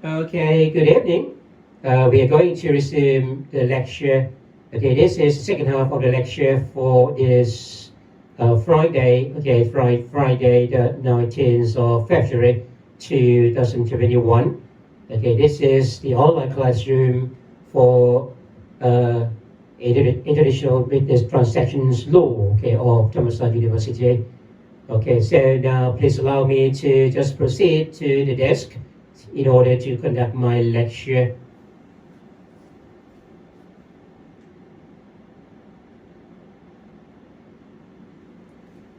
Okay, good evening. We are going to resume the lecture. Okay, this is the second half of the lecture for this Friday. Okay, Friday the 19th of February 2021. Okay, this is the online classroom for International Business Transactions Law, okay, of Thammasat University. Okay, so now please allow me to just proceed to the desk in order to conduct my lecture.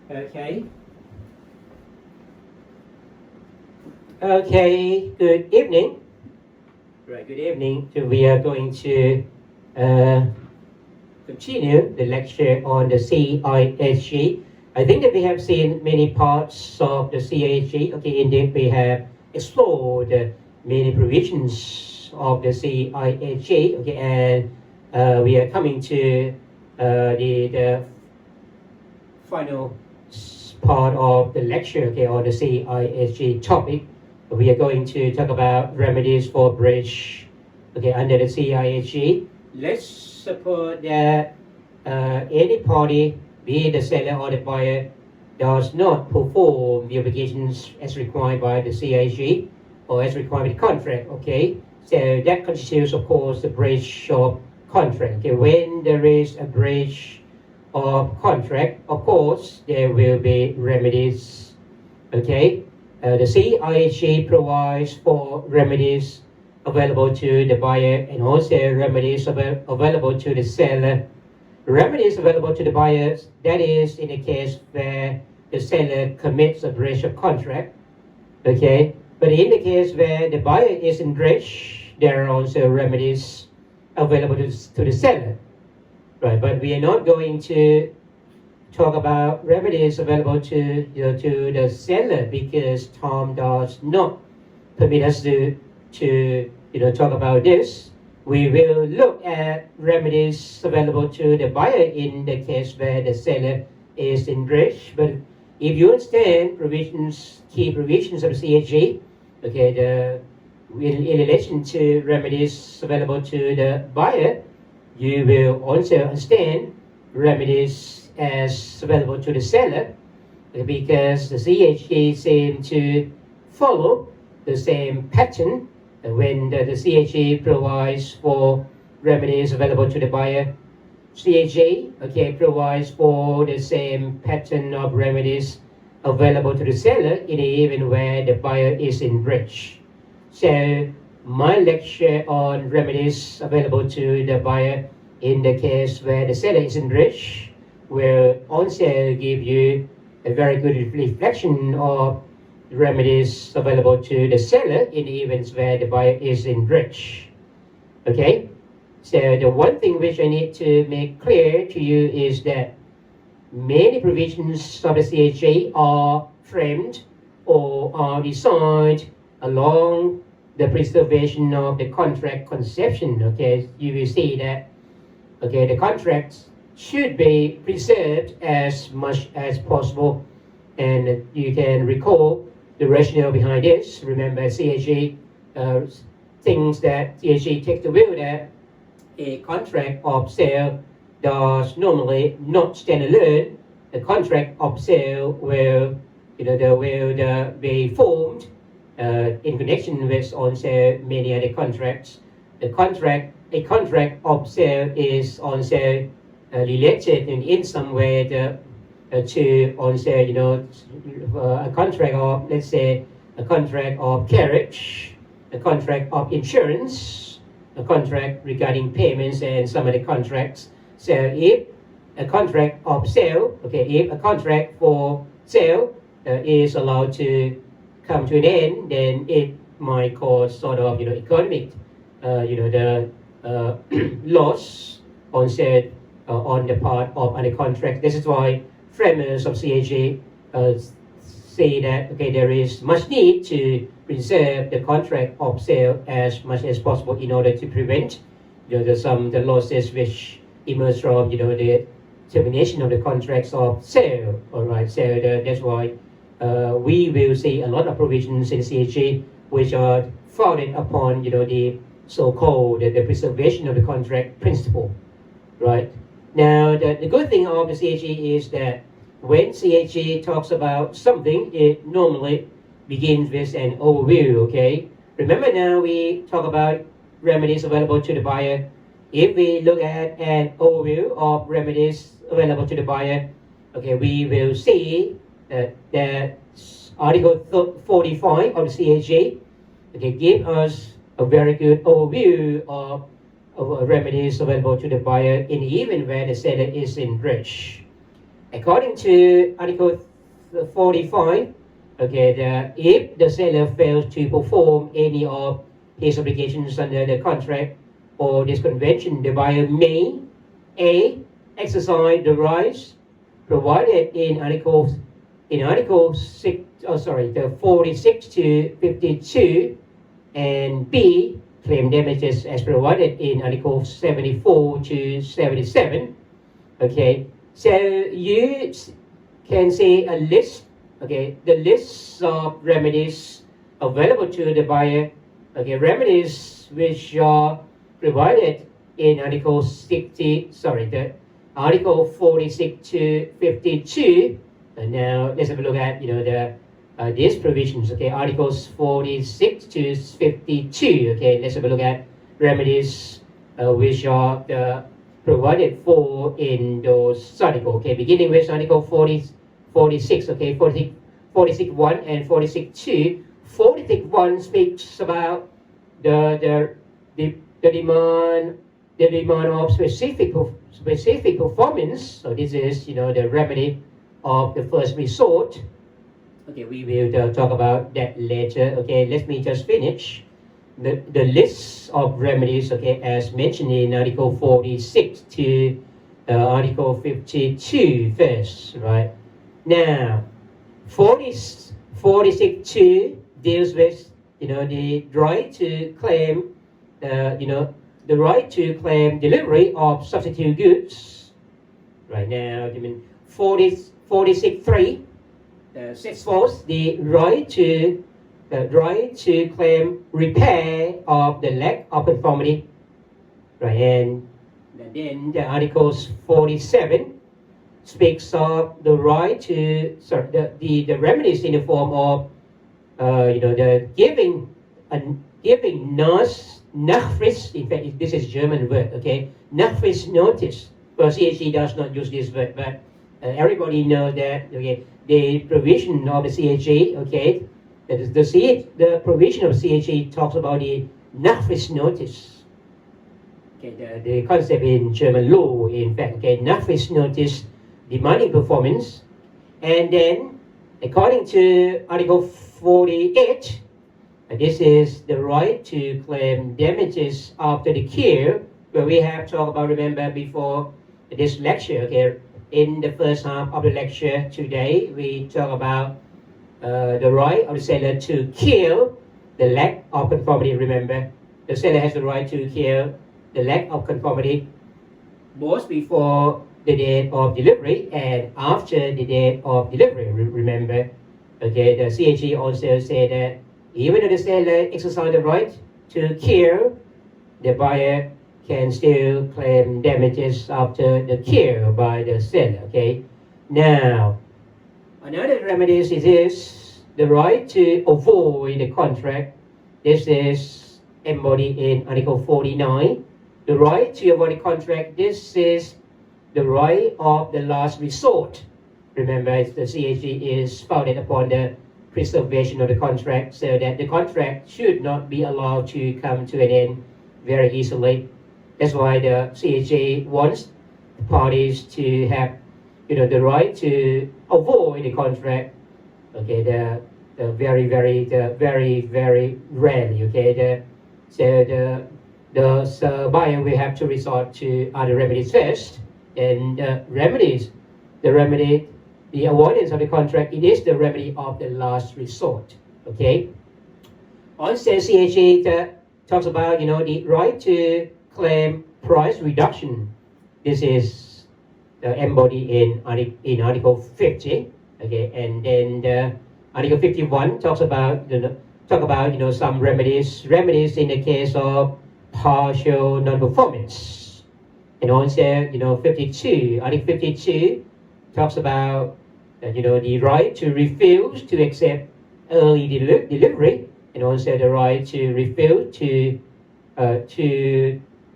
Okay. Okay, good evening. Right, good evening. So we are going to continue the lecture on the CISG. I think that we have seen many parts of the CISG. Okay, indeed, we have explored many provisions of the CISG. Okay, and we are coming to the final part of the lecture. Okay, on the CISG topic. We are going to talk about remedies for breach. Okay, under the CISG. Let's suppose that any party, be it the seller or the buyer, does not perform the obligations as required by the CISG or as required by the contract. Okay, so that constitutes, of course, the breach of contract. Okay, when there is a breach of contract, of course, there will be remedies. Okay, the CISG provides for remedies available to the buyer and also remedies available to the seller. Remedies available to the buyers, that is in the case where the seller commits a breach of contract. Okay, but in the case where the buyer is in breach, there are also remedies available to the seller. Right, but we are not going to talk about remedies available to the seller because Tom does not permit us to talk about this. We will look at remedies available to the buyer in the case where the seller is in breach. But if you understand key provisions of the CISG, okay, in relation to remedies available to the buyer, you will also understand remedies as available to the seller, because the CISG seems to follow the same pattern. When the CISG provides for remedies available to the buyer, CISG provides for the same pattern of remedies available to the seller in the event where the buyer is in breach. So my lecture on remedies available to the buyer in the case where the seller is in breach will also give you a very good reflection of remedies available to the seller in the events where the buyer is in breach. Okay, so the one thing which I need to make clear to you is that many provisions of the CISG are framed or are designed along the preservation of the contract conception. Okay, you will see that the contracts should be preserved as much as possible, and you can recall the rationale behind this. Remember, CISG thinks that CISG takes the view that a contract of sale does normally not stand alone. The contract of sale will be formed in connection with also many other contracts. A contract of sale is also related in some way to also a contract of, let's say, a contract of carriage, a contract of insurance, a contract regarding payments, and some other contracts. So if a contract of sale, if a contract for sale is allowed to come to an end, then it might cause sort of economic the loss also on the part of other contracts. This is why framers of CISG say that there is much need to preserve the contract of sale as much as possible in order to prevent the losses which emerge from the termination of the contracts of sale. All right, so that's why we will see a lot of provisions in CISG which are founded upon the so-called the preservation of the contract principle, right? Now the good thing of the CISG is that when CISG talks about something, it normally begins with an overview. Okay, remember now we talk about remedies available to the buyer. If we look at an overview of remedies available to the buyer, okay, we will see that Article 45 of the CISG, okay, give us a very good overview of remedies available to the buyer in the event where the seller is in breach. According to Article 45, okay, if the seller fails to perform any of his obligations under the contract or this convention, the buyer may A. exercise the rights provided in Article 46 to 52, and B. claim damages as provided in Article 74 to 77. Okay, so you can see a list. Okay, the list of remedies available to the buyer. Okay, remedies which are provided in Article 46 to 52. And now let's have a look at these provisions. Okay, Articles 46 to 52. Okay, let's have a look at remedies which are provided for in those articles. Okay, beginning with Article 46. Okay, 46.1 and 46.2. 46.1 speaks about the demand of specific performance. So this is the remedy of the first resort. Okay, we will talk about that later. Okay, let me just finish the list of remedies. Okay, as mentioned in Article 46 to Article 52 first, right? Now, 46.2 deals with the right to claim the right to claim delivery of substitute goods. Right now, 46.3 sets forth the right to claim repair of the lack of conformity. Right, and then the Articles 47 speaks of the right to the remedies in the form of the giving Nachfrist. In fact, this is German word. Okay, Nachfrist notice. Well, CISG does not use this word, but everybody knows that. Okay, the provision of the CISG. Okay, the provision of CISG talks about the Nachfrist notice. Okay, the concept in German law, in fact. Okay, Nachfrist notice demanding performance, and then according to Article 48, this is the right to claim damages after the cure, where we have talked about, remember, before this lecture. Okay, in the first half of the lecture today, we talk about the right of the seller to cure the lack of conformity. Remember, the seller has the right to cure the lack of conformity both before the date of delivery and after the date of delivery. Remember, okay, the CISG also said that even though the seller exercises the right to cure, the buyer can still claim damages after the cure by the seller. Okay, now another remedy is the right to avoid the contract. This is embodied in Article 49. The right to avoid the contract. This is the right of the last resort. Remember, the CISG is founded upon the preservation of the contract, so that the contract should not be allowed to come to an end very easily. That's why the CISG wants the parties to have, the right to avoid the contract. Okay, the very rarely. Okay, the buyer will have to resort to other remedies first. And the avoidance of the contract, it is the remedy of the last resort. Okay. Also, CISG talks about the right to claim price reduction. This is embodied in Article 50. Okay, and then Article 51 talks about talk about some remedies in the case of partial non-performance. And also 52, Article 52 talks about the right to refuse to accept early delivery, and also the right to refuse to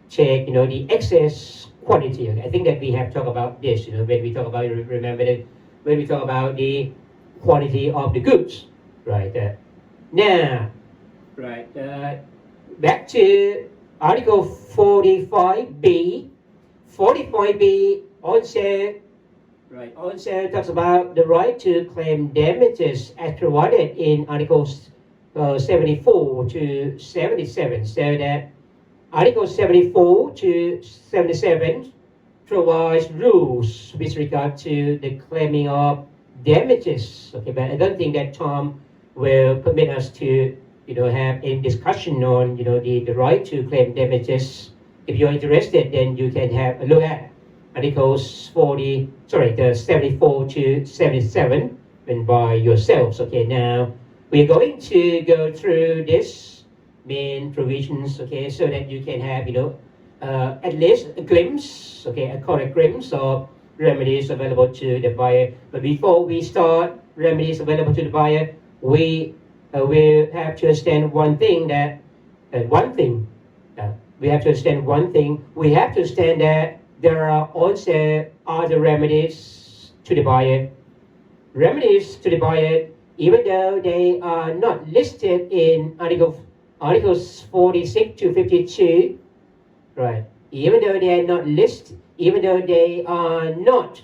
check the excess quantity. I think that we have talked about this when we talk about, remember that when we talk about the quantity of the goods, right? Now, right, back to Article 45B. 45B also talks about the right to claim damages as provided in Articles 74 to 77. So that Article 74 to 77 provides rules with regard to the claiming of damages. Okay, but I don't think that Tom will permit us to have a discussion on the right to claim damages. If you're interested, then you can have a look at Articles 74 to 77 by yourselves. Okay, now we're going to go through this main provisions, okay, so that you can have at least a glimpse, okay, a correct glimpse of remedies available to the buyer. But before we start remedies available to the buyer, we will have to understand one thing, that we have to understand one thing. We have to understand that there are also other remedies to the buyer. Remedies to the buyer, even though they are not listed in Articles 46 to 52, right? Even though they are not listed, even though they are not,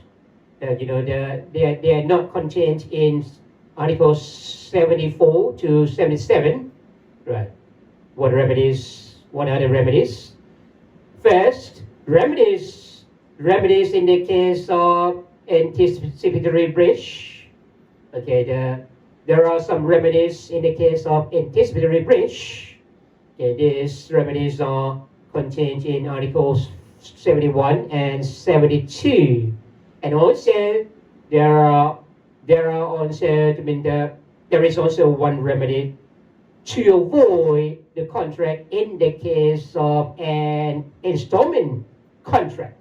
they are not contained in Articles 74 to 77, right? What are the remedies? First, remedies in the case of anticipatory breach. Okay, there are some remedies in the case of anticipatory breach. Okay, these remedies are contained in Articles 71 and 72, and also there is also one remedy to avoid the contract in the case of an installment contract.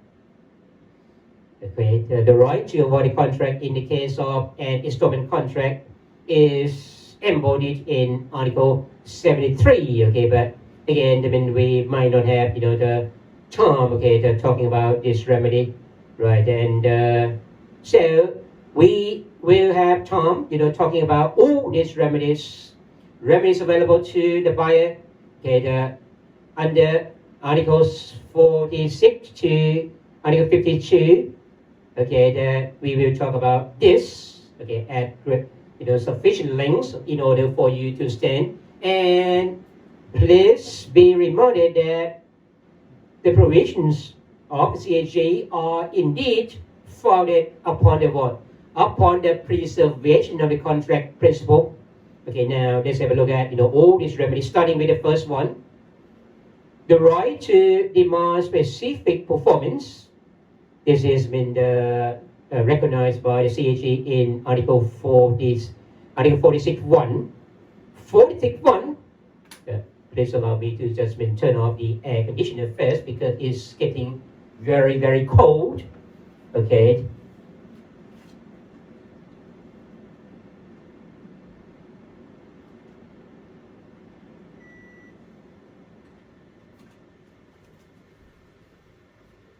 Okay, the right to avoid the contract in the case of an installment contract is embodied in Article 73. Okay, but again, we might not have the time, okay, talking about this remedy, right? And so we will have time, talking about all these remedies available to the buyer, okay, under Articles 46 to Article 52, okay, we will talk about this, okay, at sufficient length in order for you to understand. And please be reminded that the provisions of CISG are indeed founded upon the what? Upon the preservation of the contract principle. Okay, now let's have a look at all these remedies, starting with the first one. The right to demand specific performance. This has been recognized by the CISG in Article 46.1. 46.1. Please allow me to just turn off the air conditioner first because it's getting very, very cold. Okay.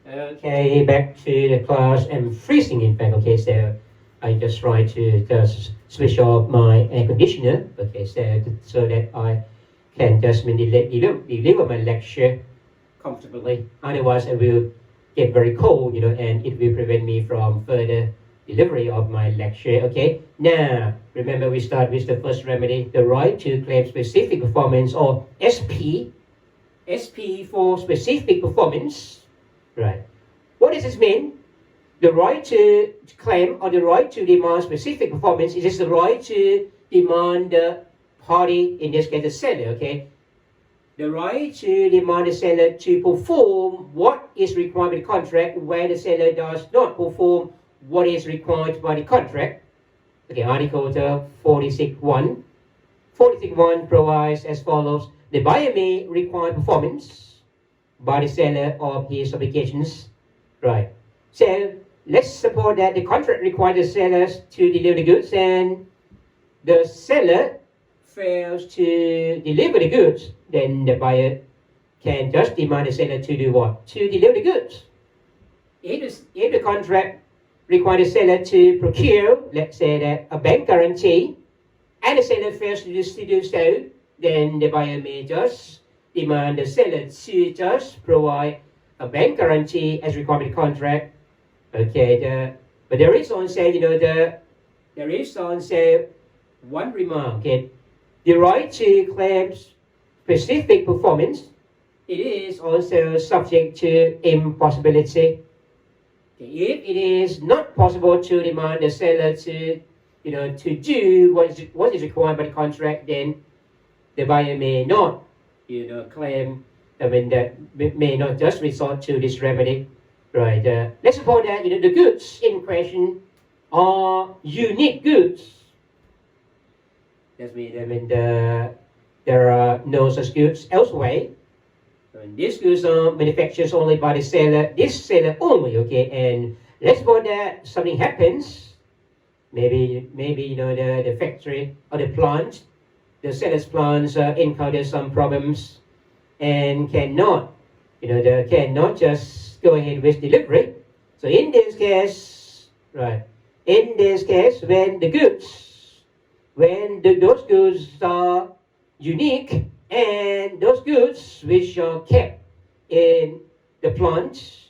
Okay, back to the class. I'm freezing, in fact. Okay, so I just try to just switch off my air conditioner. Okay, so that I can just deliver my lecture comfortably. Otherwise, I will get very cold, and it will prevent me from further delivery of my lecture. Okay, now remember we start with the first remedy, the right to claim specific performance, or SP. SP for specific performance. Right. What does this mean? The right to claim or the right to demand specific performance is just the right to demand the party, in this case the seller, okay? The right to demand the seller to perform what is required by the contract where the seller does not perform what is required by the contract. Okay, Article 46.1. 46.1 provides as follows: the buyer may require performance by the seller of his obligations. Right. So let's suppose that the contract requires the sellers to deliver the goods and the seller fails to deliver the goods. Then the buyer can just demand the seller to do what? To deliver the goods. If the contract requires the seller to procure, let's say that a bank guarantee, and the seller fails to do so, then the buyer may just demand the seller to just provide a bank guarantee as required by the contract. Okay, but there is also, there is also one remark. Okay, the right to claim specific performance, it is also subject to impossibility. Okay, if it is not possible to demand the seller to do what is required by the contract, then the buyer may not, claim. That may not just resort to this remedy, right? Let's suppose that the goods in question are unique goods. That means there are no such goods elsewhere. And these goods are manufactured only by the seller, this seller only. Okay, and let's suppose that something happens. Maybe the factory or the plant, the seller's plants encounter some problems and cannot just go ahead with delivery. So in this case, right? In this case, when those goods are unique and those goods which are kept in the plant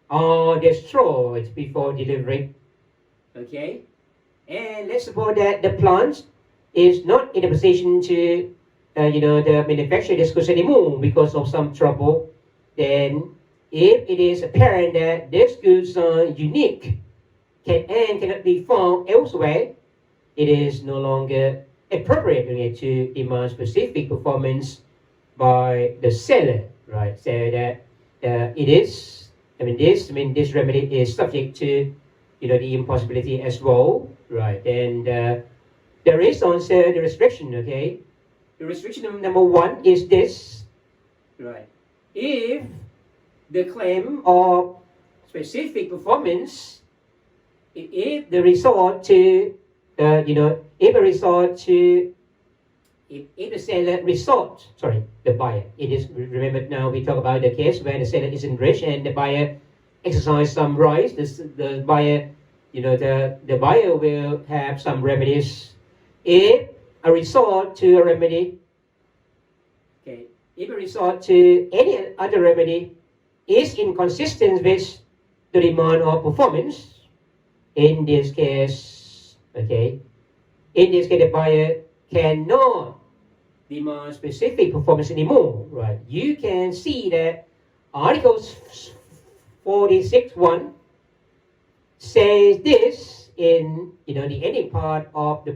are destroyed before delivery. Okay. And let's suppose that the plant is not in a position to, the manufacture this goods anymore because of some trouble. Then, if it is apparent that these goods are unique and cannot be found elsewhere, it is no longer appropriate to demand specific performance by the seller, right? So that this remedy is subject to, the impossibility as well. Right, and there is also the restriction, okay? The restriction number one is this, right? If the claim of specific performance, if the buyer, it is, remember now we talk about the case where the seller is enriched and the buyer exercise some rights, the buyer, the buyer will have some remedies. If a resort to a remedy, okay, if a resort to any other remedy is inconsistent with the demand of performance, in this case, okay, the buyer cannot demand specific performance anymore, right? You can see that Articles 46.1 says this in the ending part of this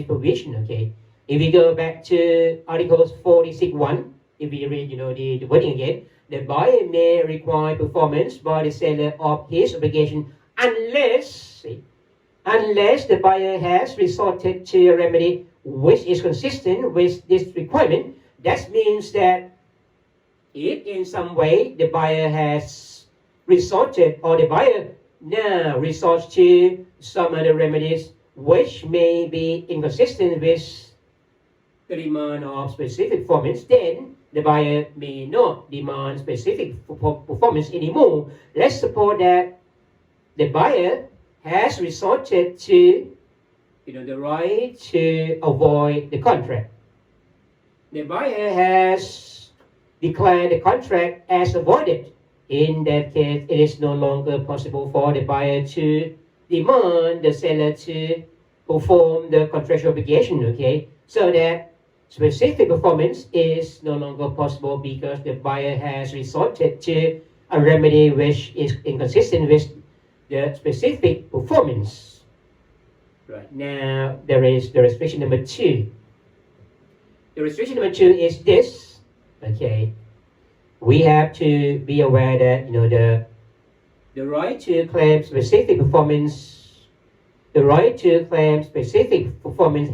provision. Okay, if we go back to Articles 46.1, if we read the wording again, the buyer may require performance by the seller of his obligation unless the buyer has resorted to a remedy which is consistent with this requirement. That means that if in some way the buyer has resorted, or the buyer now resorts to some other remedies which may be inconsistent with the demand of specific performance, then the buyer may not demand specific performance anymore. Let's suppose that the buyer has resorted to the right to avoid the contract. The buyer has declared the contract as avoided. In that case, it is no longer possible for the buyer to demand the seller to perform the contractual obligation, okay? So that specific performance is no longer possible because the buyer has resorted to a remedy which is inconsistent with the specific performance. Right, now there is the restriction number 2. The restriction number 2 is this, okay? We have to be aware that the right to claim specific performance,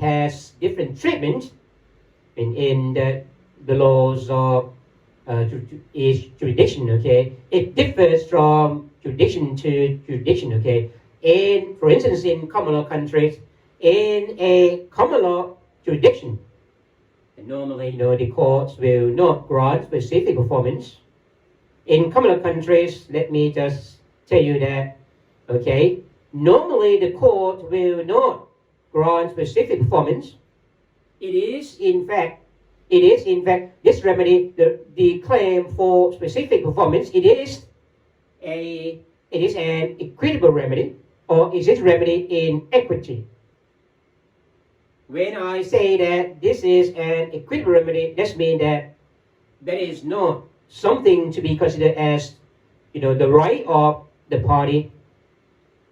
has different treatment in the laws of each jurisdiction, okay, it differs from jurisdiction to jurisdiction, okay. For instance, in common law countries, in a common law jurisdiction, normally, the courts will not grant specific performance. In common law countries, let me just tell you that, okay, normally the court will not grant specific performance. It is in fact this remedy, the claim for specific performance, it is an equitable remedy, or is it remedy in equity. When I say that this is an equitable remedy, that means that is not something to be considered as, the right of the party.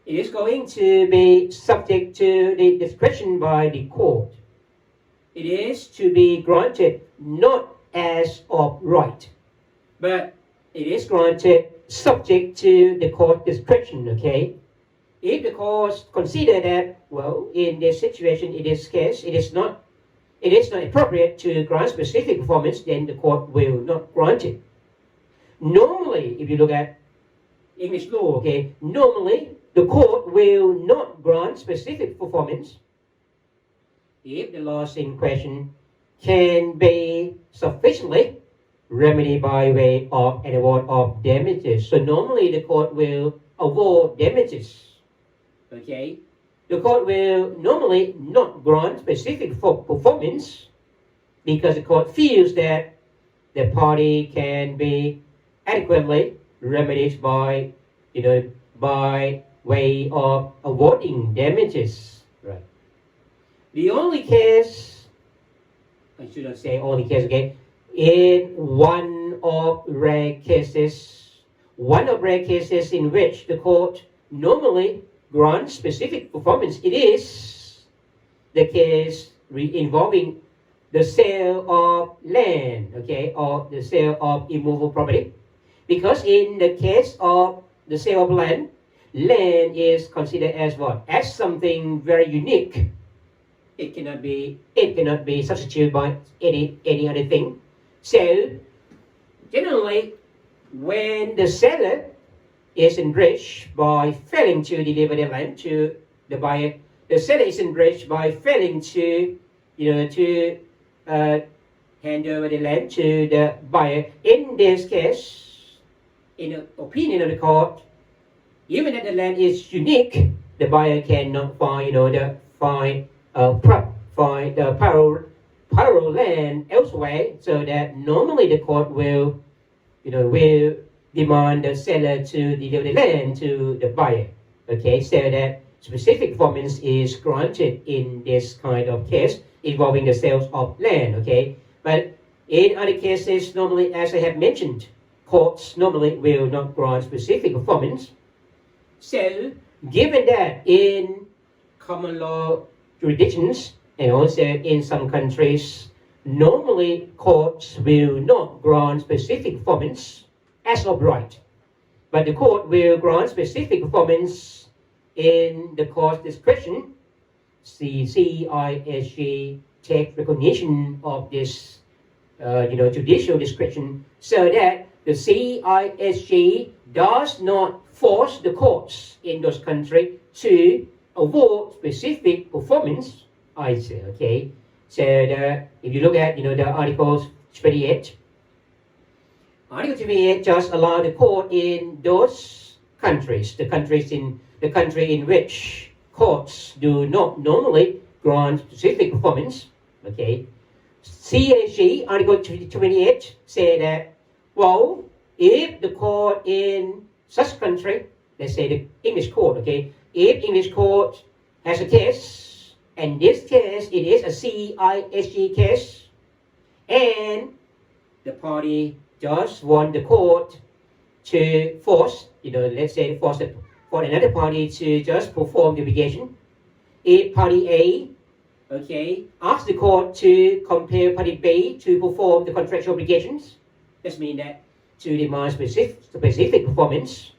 It is going to be subject to the discretion by the court. It is to be granted not as of right, but it is granted subject to the court discretion, okay? If the court consider that, well, in this situation, in this case, it is not appropriate to grant specific performance, then the court will not grant it. Normally, if you look at English law, okay, normally the court will not grant specific performance if the loss in question can be sufficiently remedied by way of an award of damages. So normally the court will award damages. Okay, the court will normally not grant specific performance because the court feels that the party can be adequately remedied by way of awarding damages. Right. The only case, I shouldn't say only case again, in one of rare cases in which the court normally grants specific performance, it is the case involving the sale of land, okay, or the sale of immovable property. Because in the case of the sale of land is considered as what? As something very unique. It cannot be substituted by any other thing. So generally, when the seller is enriched by failing to deliver the land to the buyer, the seller is enriched by failing to hand over the land to the buyer. In this case, in the opinion of the court, even if the land is unique, the buyer cannot find the parallel land elsewhere. So that normally the court will demand the seller to deliver the land to the buyer. Okay, so that specific performance is granted in this kind of case involving the sales of land. Okay, but in other cases, normally, as I have mentioned, courts normally will not grant specific performance. So, given that in common law jurisdictions and also in some countries, normally courts will not grant specific performance as of right, but the court will grant specific performance in the court's discretion. The CISG takes recognition of this, judicial discretion, so that the CISG does not force the courts in those countries to award specific performance. I say, okay. So if you look at the Article 28, Article 28 just allow the court in those countries, the country in which courts do not normally grant specific performance. Okay. CISG Article 28 say that, well, if the court in such country, let's say the English court, okay, if English court has a case, and this case, it is a CISG case, and the party just want the court to force, let's say force for another party to just perform the obligation. If party A, okay, asks the court to compel party B to perform the contractual obligations, that means that to demand specific performance,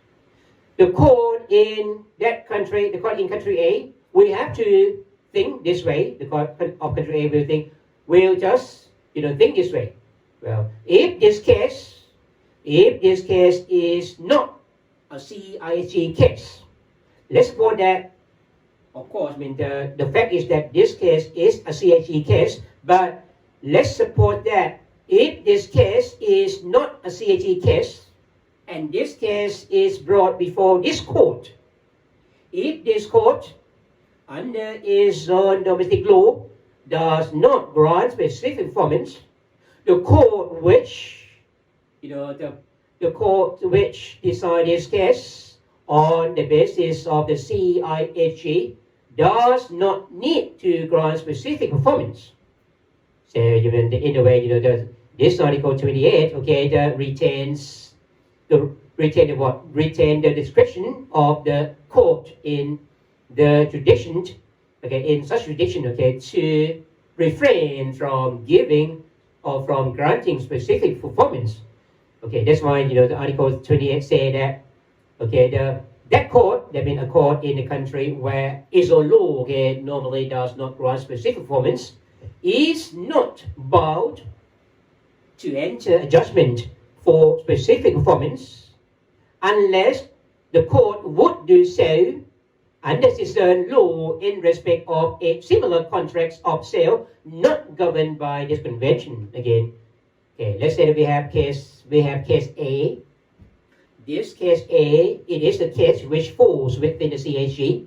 the court in that country, the court in country A, will have to think this way. The court of country A will think, we'll just think this way. Well, if this case is not a CISG case, let's suppose that, of course, the fact is that this case is a CISG case, but let's suppose that if this case is not a CISG case, and this case is brought before this court, if this court, under its own domestic law, does not grant specific performance, the court which, the court which decide this case on the basis of the CISG does not need to grant specific performance. So, in a way, this Article 28, retains the discretion of the court in the jurisdiction, in such jurisdiction, to refrain from giving or from granting specific performance. That's why, the Article 28 say that, that court, that means a court in a country where its own law, normally does not grant specific performance, is not bound to enter a judgment for specific performance unless the court would do so under its own law in respect of a similar contracts of sale not governed by this convention. Again, let's say that we have case A. This case A, it is the case which falls within the CISG.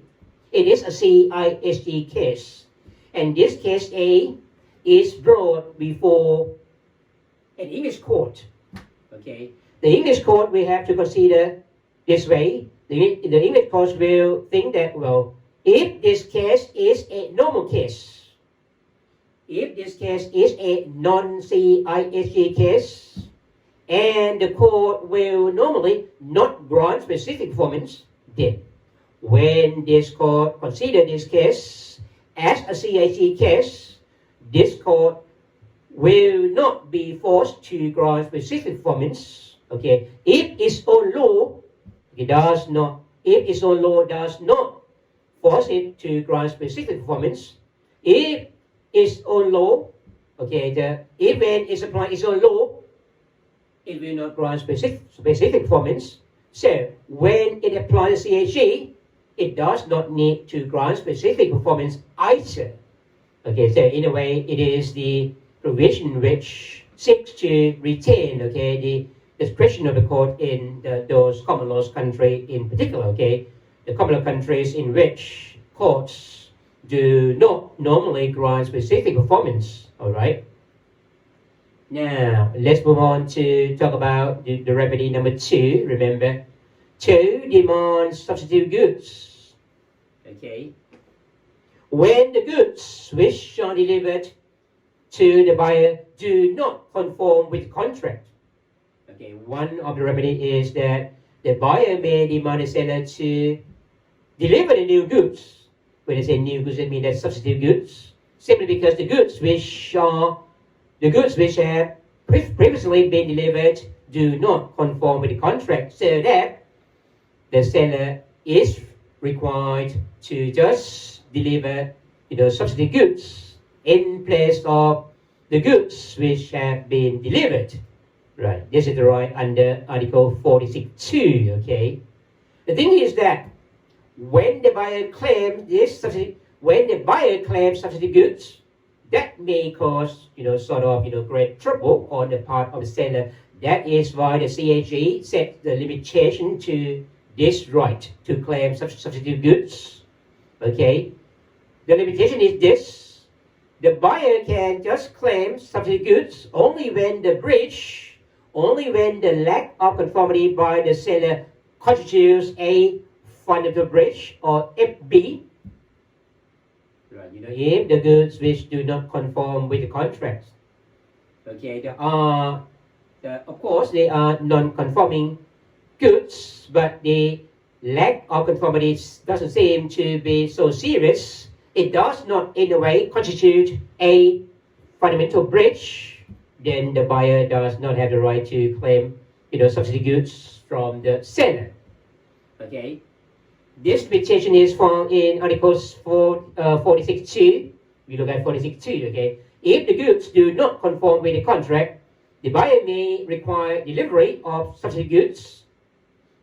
It is a CISG case, and this case A is brought before an English court. The English court we have to consider this way. The English court will think that, well, if this case is a normal case, if this case is a non-CISG case, and the court will normally not grant specific performance, then when this court consider this case as a CISG case, this court will not be forced to grant specific performance. If its own law does not force it to grant specific performance, if its own law, even it's applying its own law, it will not grant specific performance. So when it applies CISG, it does not need to grant specific performance either. So in a way, it is the provision which seeks to retain, the discretion of the court in those common laws country in particular, the common law countries in which courts do not normally grant specific performance. All right. Now let's move on to talk about the remedy number 2. Remember, to demand substitute goods. When the goods which are delivered to the buyer do not conform with contract. One of the remedy is that the buyer may demand the seller to deliver the new goods. When I say new goods, it means that substitute goods, simply because the goods which have previously been delivered do not conform with the contract, so that the seller is required to just deliver, substitute goods in place of the goods which have been delivered. Right, this is the right under Article 46(2). The thing is that when the buyer claims substitute goods, that may cause, great trouble on the part of the seller. That is why the CISG set the limitation to this right to claim substitute goods. The limitation is this: the buyer can just claim substitute goods only when the lack of conformity by the seller constitutes a fundamental breach, or FB. If the goods which do not conform with the contract, of course they are non-conforming goods, but the lack of conformity doesn't seem to be so serious. It does not in a way constitute a fundamental breach. Then the buyer does not have the right to claim, substitute goods from the seller. This limitation is found in Articles 46(2). We look at 46(2). If the goods do not conform with the contract, the buyer may require delivery of substitute goods.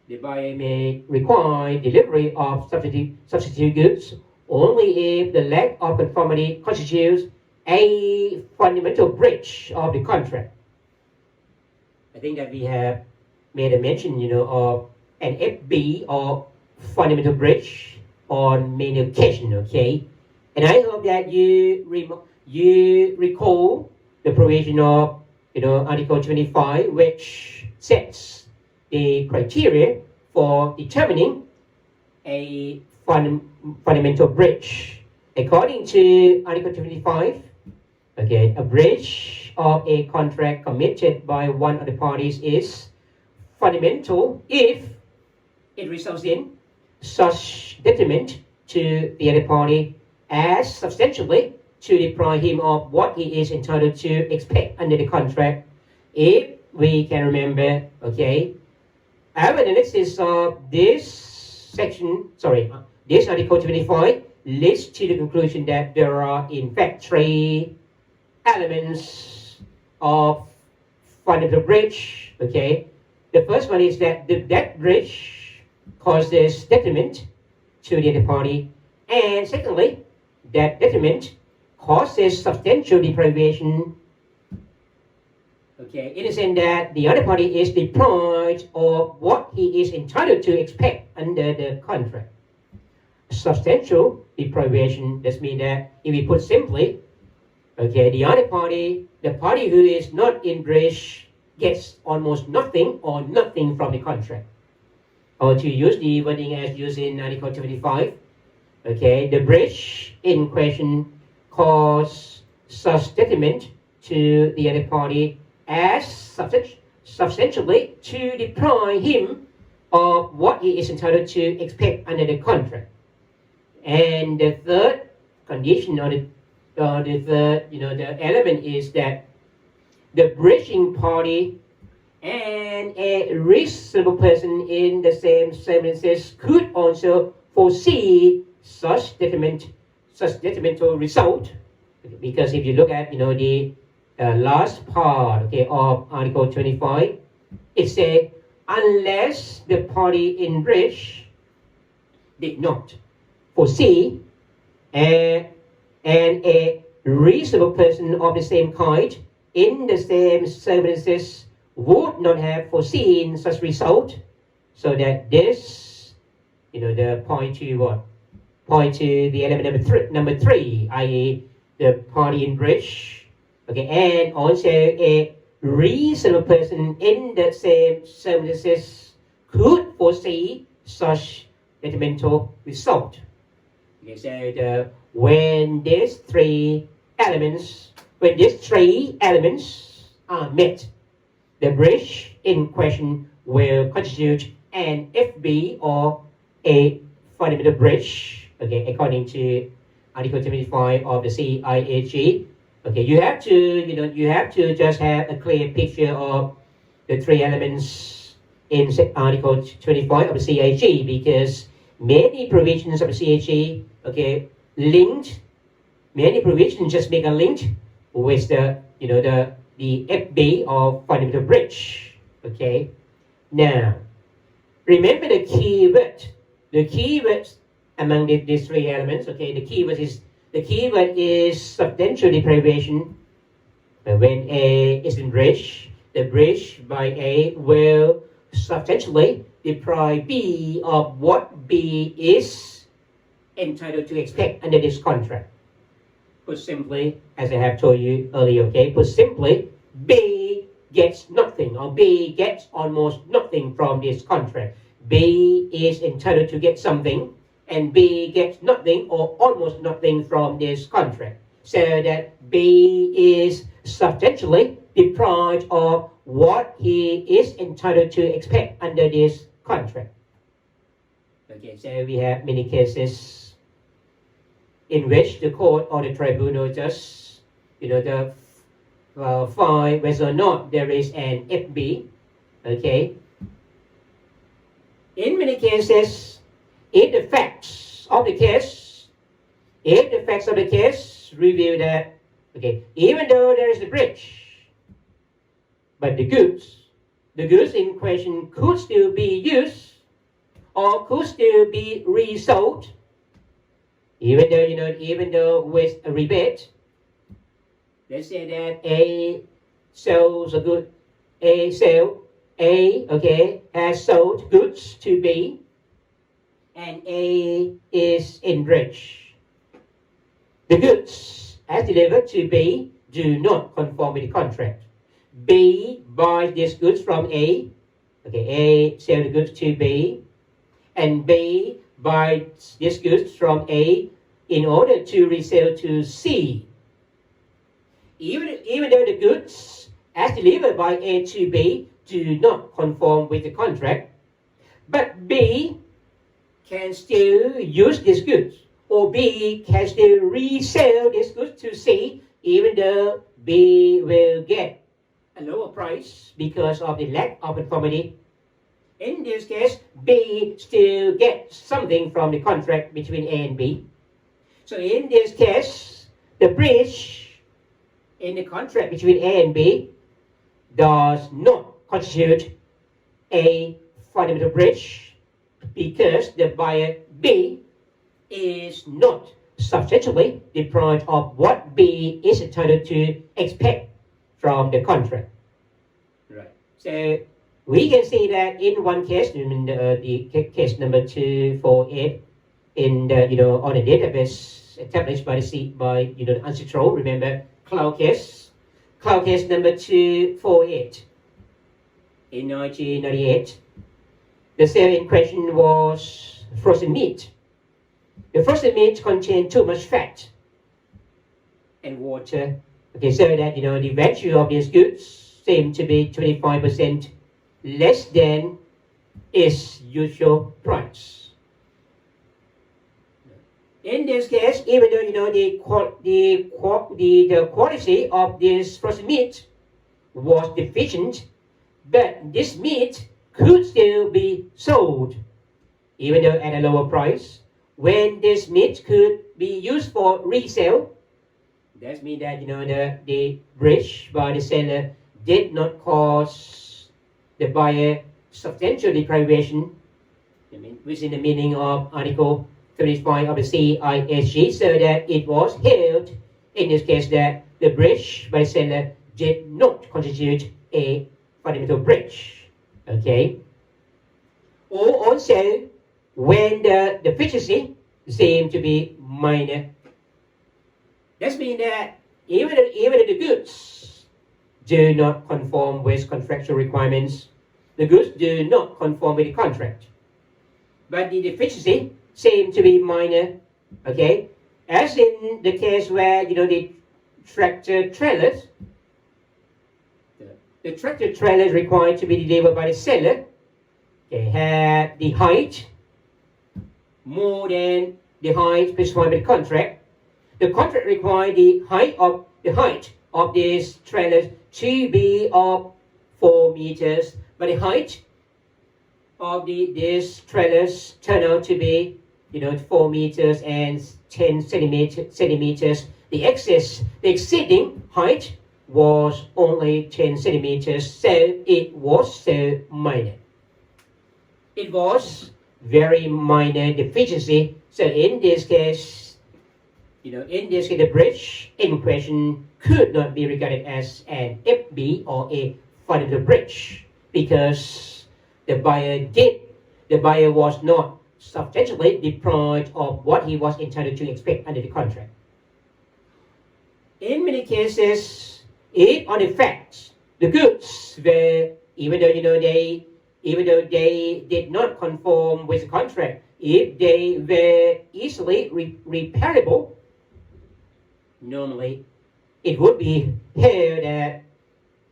The buyer may require delivery of substitute goods only if the lack of conformity constitutes a fundamental breach of the contract. I think that we have made a mention, of an FB or fundamental breach on many occasions, okay? And I hope that you recall the provision of, Article 25, which sets the criteria for determining a fundamental breach. According to Article 25, okay, a breach of a contract committed by one of the parties is fundamental if it results in such detriment to the other party as substantially to deprive him of what he is entitled to expect under the contract. If we can remember, okay, our analysis of this Article 25 leads to the conclusion that there are in fact three elements of fundamental breach, okay. The first one is that that breach causes detriment to the other party, and secondly, that detriment causes substantial deprivation, okay, in the sense that the other party is deprived of what he is entitled to expect under the contract. Substantial deprivation, that means that if we put simply, okay, the other party, the party who is not in breach, gets almost nothing or nothing from the contract. Or to use the wording as used in Article 25, okay, the breach in question cause such detriment to the other party as substantially to deprive him of what he is entitled to expect under the contract. And the third condition or the third, the element is that the breaching party and a reasonable person in the same circumstances could also foresee such detrimental result. Because if you look at, the last part, okay, of Article 25, it says, unless the party in breach did not foresee and a reasonable person of the same kind in the same circumstances would not have foreseen such result, so that this, the point to what? Point to the element number three, i.e. the party in breach, okay, and also a reasonable person in the same circumstances could foresee such detrimental result. Okay, so when these three elements are met, the breach in question will constitute an FB or a fundamental breach, okay, according to Article 75 of the CISG. Okay, you have to just have a clear picture of the three elements in Article 25 of the CISG, because many provisions of the CISG, okay, many provisions just make a link with the FB or fundamental breach. Okay. Now, remember the keyword. The keyword among these three elements. Okay. The keyword is substantial deprivation. When A is in breach, the breach by A will substantially deprive B of what B is entitled to expect under this contract. Put simply, as I have told you earlier, okay, put simply, B gets nothing, or B gets almost nothing from this contract. B is entitled to get something, and B gets nothing or almost nothing from this contract. So that B is substantially deprived of what he is entitled to expect under this contract. Okay, so we have many cases in which the court or the tribunal just, find whether or not there is an FB, okay. In many cases, if the facts of the case reveal that, Okay, even though there is a breach, but the goods in question could still be used or could still be resold, even though with a rebate. Let's say that A sells a good, has sold goods to B, and A is in breach. The goods as delivered to B do not conform with the contract. B buys these goods from A. A sells the goods to B, and B buys these goods from A in order to resell to C. Even though the goods as delivered by A to B do not conform with the contract, but B can still use these goods, or B can still resell these goods to C, even though B will get a lower price because of the lack of conformity. In this case, B still gets something from the contract between A and B. So in this case, the breach in the contract between A and B does not constitute a fundamental breach because the buyer B is not substantially deprived of what B is entitled to expect from the contract. Right. So we can see that in one case, in the case number 248, in the on the database established by the Ancestral, remember cloud case number 248 in 1998. The sale in question was frozen meat. The frozen meat contained too much fat and water. So that the value of these goods seemed to be 25% less than its usual price. In this case, even though the quality of this frozen meat was deficient, but this meat could still be sold, even though at a lower price. When this meat could be used for resale, that means that the breach by the seller did not cause the buyer substantial deprivation, within the meaning of Article 35 of the CISG, so that it was held in this case that the breach by the seller did not constitute a fundamental breach. Or also when the deficiency seemed to be minor. That means that even if the goods do not conform with contractual requirements, the goods do not conform with the contract, but the deficiency seemed to be minor, as in the case where the tractor trailers required to be delivered by the seller had the height more than the height specified by the contract. The contract required the height of these trailers to be of 4 meters, but the height of these trailers turned out to be 4 meters and 10 centimeters. The exceeding height was only 10 centimeters, so it was so minor. It was very minor deficiency. So in this case, the breach in question could not be regarded as an FB or a fundamental breach because the buyer was not substantially deprived of what he was entitled to expect under the contract. In many cases, if on the facts, the goods were, even though they did not conform with the contract, if they were easily repairable, normally it would be held that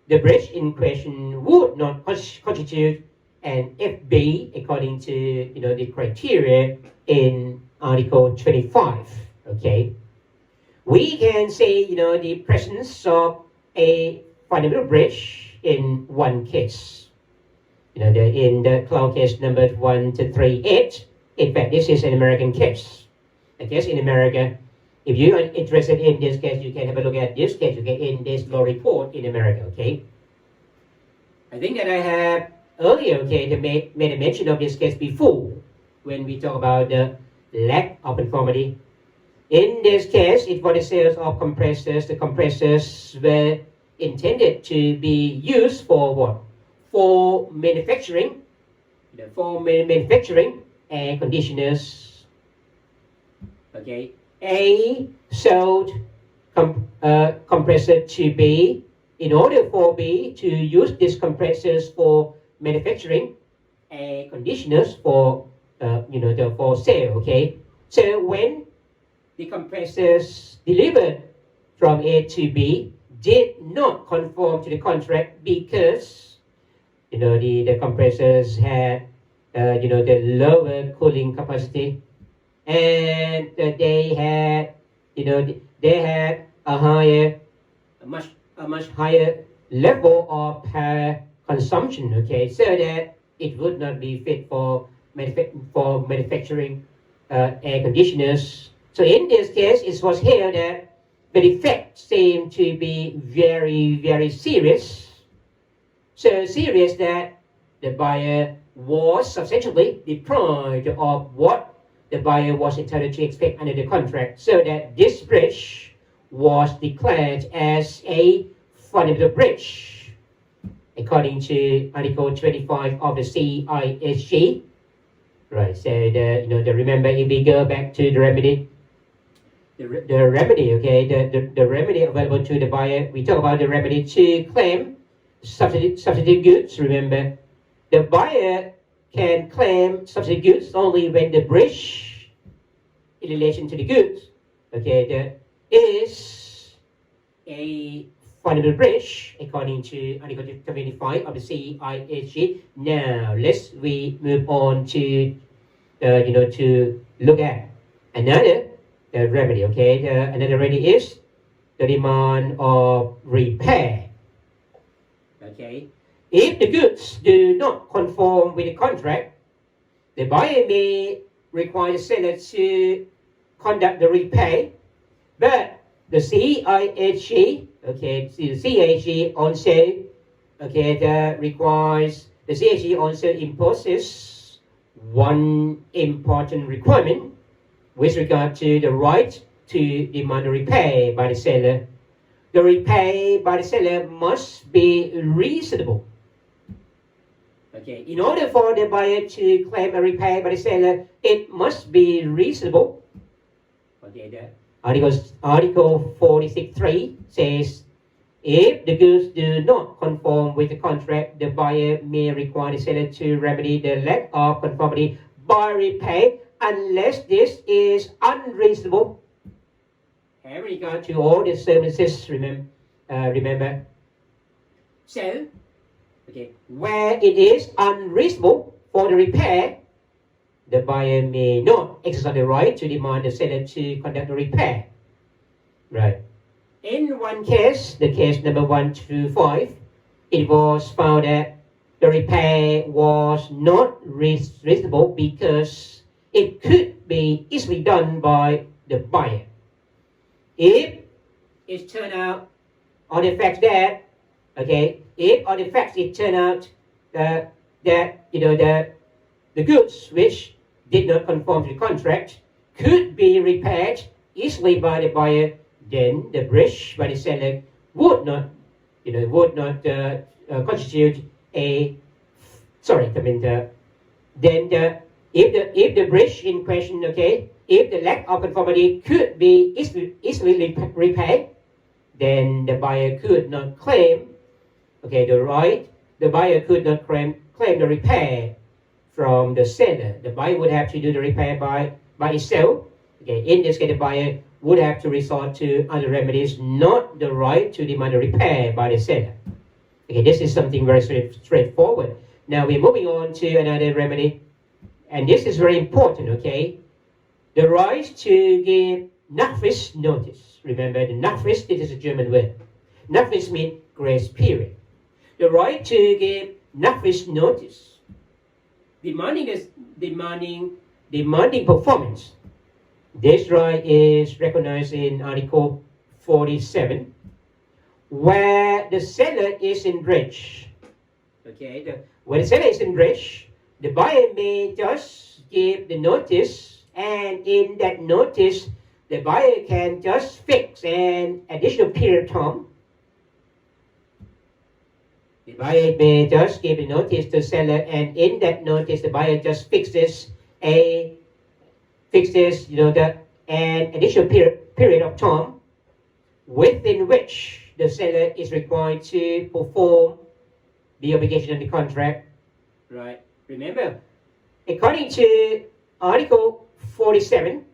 the breach in question would not constitute an FB according to the criteria in Article 25. We can say the presence of a fundamental breach in one case. In the cloud case number 1238. In fact, this is an American case. I guess in America, If you are interested in this case, you can have a look at this case, okay, in this law report in America, okay. I think that I have earlier, okay, made a mention of this case before when we talk about the lack of conformity. In this case, it was the sales of compressors. The compressors were intended to be used for what? For manufacturing, air conditioners. Okay, A sold compressor to B. In order for B to use these compressors for manufacturing air conditioners for for sale. Okay, so when the compressors delivered from A to B did not conform to the contract because the compressors had the lower cooling capacity, and they had a much higher level of power consumption. Okay, so that it would not be fit for manufacturing air conditioners. So in this case, it was here that the defect seemed to be very, very serious. So serious that the buyer was substantially deprived of what the buyer was entitled to expect under the contract, so that this breach was declared as a fundamental breach, according to Article 25 of the CISG. Right. So remember, if we go back to the remedy. The remedy, okay, the remedy available to the buyer. We talk about the remedy to claim substitute goods. Remember, the buyer can claim substitute goods only when the breach in relation to the goods, okay, there is a fundamental breach according to Article 25 of the CISG. Now we move on to to look at another remedy. Okay, another remedy is the demand of repair. Okay, if the goods do not conform with the contract, the buyer may require the seller to conduct the repair, but the CISG, okay, the CISG also, okay, requires, the CISG also imposes one important requirement with regard to the right to demand a repair by the seller. The repair by the seller must be reasonable. Okay, in order for the buyer to claim a repair by the seller, it must be reasonable. Okay, Article 46.3 says, if the goods do not conform with the contract, the buyer may require the seller to remedy the lack of conformity by repair unless this is unreasonable. Have regard to all the services, remember. So, okay, where it is unreasonable for the repair, the buyer may not exercise the right to demand the seller to conduct the repair. Right. In one case, the case number 125, it was found that the repair was not reasonable because it could be easily done by the buyer. If it turned out on the fact that, okay, if on the facts it turned out that the goods which did not conform to the contract could be repaired easily by the buyer, then the breach by the seller would not constitute a if the breach in question, okay, if the lack of conformity could be easily repaired, then the buyer could not claim, okay, the right. The buyer could not claim the repair from the seller. The buyer would have to do the repair by itself. Okay, in this case, the buyer would have to resort to other remedies, not the right to demand a repair by the seller. Okay, this is something very straightforward. Now we're moving on to another remedy, and this is very important. Okay, the right to give Nafta Notice. Remember, the Nafta, this is a German word. Nafta means grace period. The right to give Nafta Notice, demanding performance This right is recognized in Article 47, where the seller is in breach. Okay, when the seller is in breach, the buyer may just give the notice, and in that notice, the buyer can just fix an additional period of time. The buyer may just give a notice to the seller, and in that notice, the buyer just fixes an additional period of time within which the seller is required to perform the obligation of the contract. Right. Remember, according to Article 47,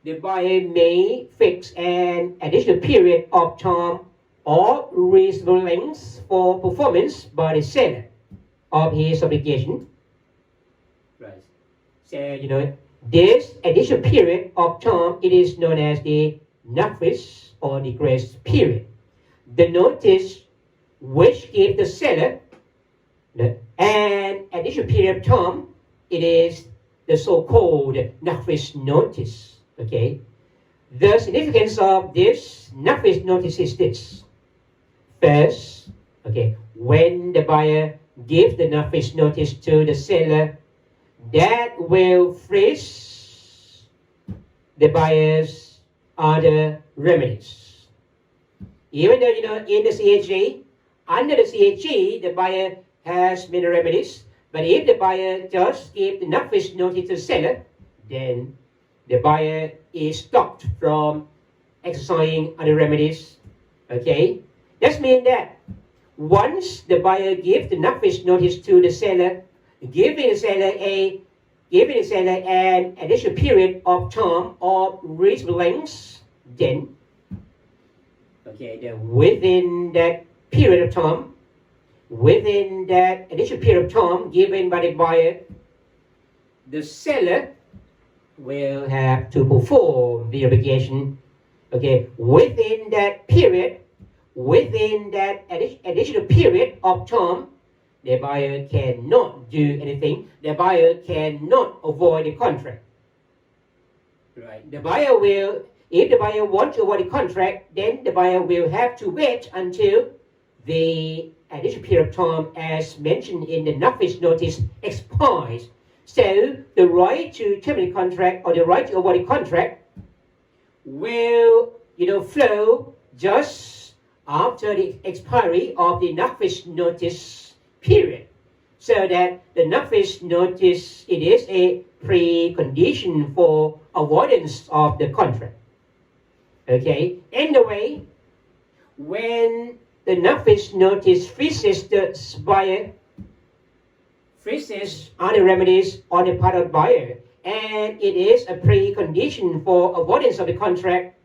the buyer may fix an additional period of time or reasonable length for performance by the seller of his obligation. Right. So, this additional period of time, it is known as the notice or the grace period. The notice which gives the seller an additional period of time, it is the so-called notice notice. Okay. The significance of this notice notice is this. First, okay, when the buyer gives the notice notice to the seller, that will freeze the buyer's other remedies. Even though, in the CISG, under the CISG, the buyer has many remedies, but if the buyer just gives the notice notice to the seller, then the buyer is stopped from exercising other remedies. Okay? That means that once the buyer gives the notice notice to the seller, giving the seller an additional period of time of reasonable length, then within that period of time, within that additional period of time given by the buyer, the seller will have to perform the obligation. Okay, within that period, within that additional period of time, the buyer cannot do anything. The buyer cannot avoid the contract. Right. The buyer will, if the buyer wants to avoid the contract, then the buyer will have to wait until the additional period of time, as mentioned in the notice notice, expires. So the right to terminate the contract or the right to avoid the contract will, flow just after the expiry of the notice notice period. So that the notice notice, it is a precondition for avoidance of the contract. Okay? In the way, when the notice notice freezes the buyer, freezes other remedies on the part of the buyer, and it is a precondition for avoidance of the contract,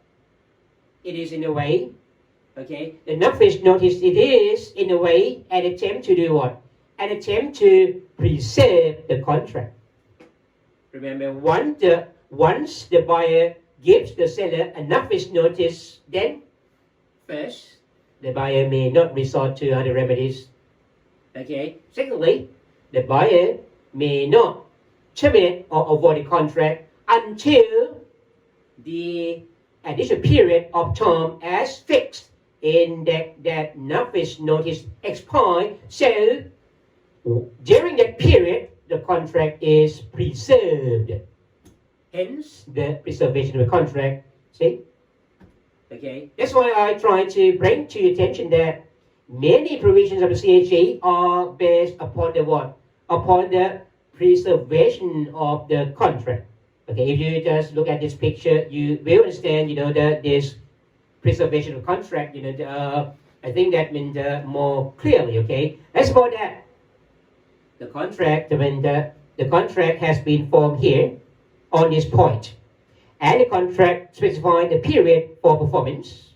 it is in a way, okay, the notice notice, it is in a way an attempt to do what? An attempt to preserve the contract. Remember, once the buyer gives the seller a notice notice, then first, the buyer may not resort to other remedies. Okay. Secondly, the buyer may not terminate or avoid the contract until the additional period of time as fixed in that notice notice expires. So during that period, the contract is preserved. Hence, the preservation of the contract. See? Okay. That's why I try to bring to your attention that many provisions of the CISG are based upon the what? Upon the preservation of the contract. Okay, if you just look at this picture, you will understand, that this preservation of contract, I think that means more clearly, okay? As for that, the contract, the contract has been formed here on this point. And the contract specifies the period for performance.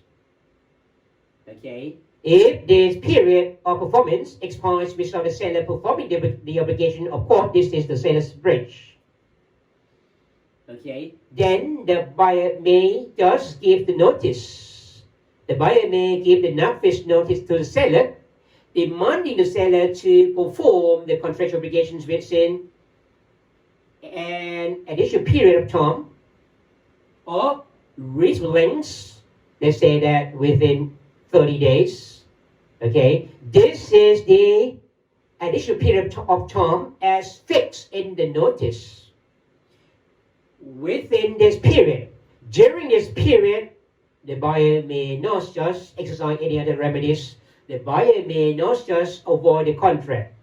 Okay. If this period of performance expires without the seller performing the obligation, of course, this is the seller's breach. Okay. Then the buyer may just give the notice. The buyer may give the notice to the seller, demanding the seller to perform the contractual obligations within an additional period of time. of reasonable length. Let's say that within 30 days. Okay, this is the additional period of time as fixed in the notice. Within this period, during this period, the buyer may not just exercise any other remedies. The buyer may not just avoid the contract.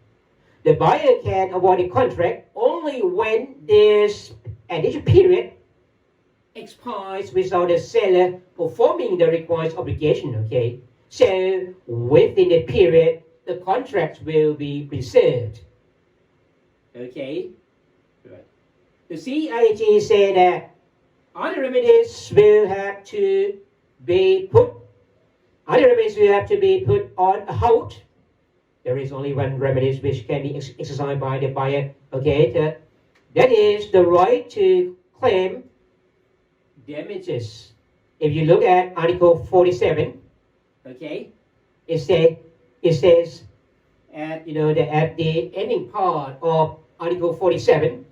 The buyer can avoid the contract only when this additional period expires without the seller performing the required obligation. Okay, so within the period, the contract will be preserved. Okay, right. The CISG said that other remedies will have to be put. Other remedies will have to be put on hold. There is only one remedy which can be exercised by the buyer. Okay, that is the right to claim damages. If you look at Article 47, okay, it says at the ending part of Article 47.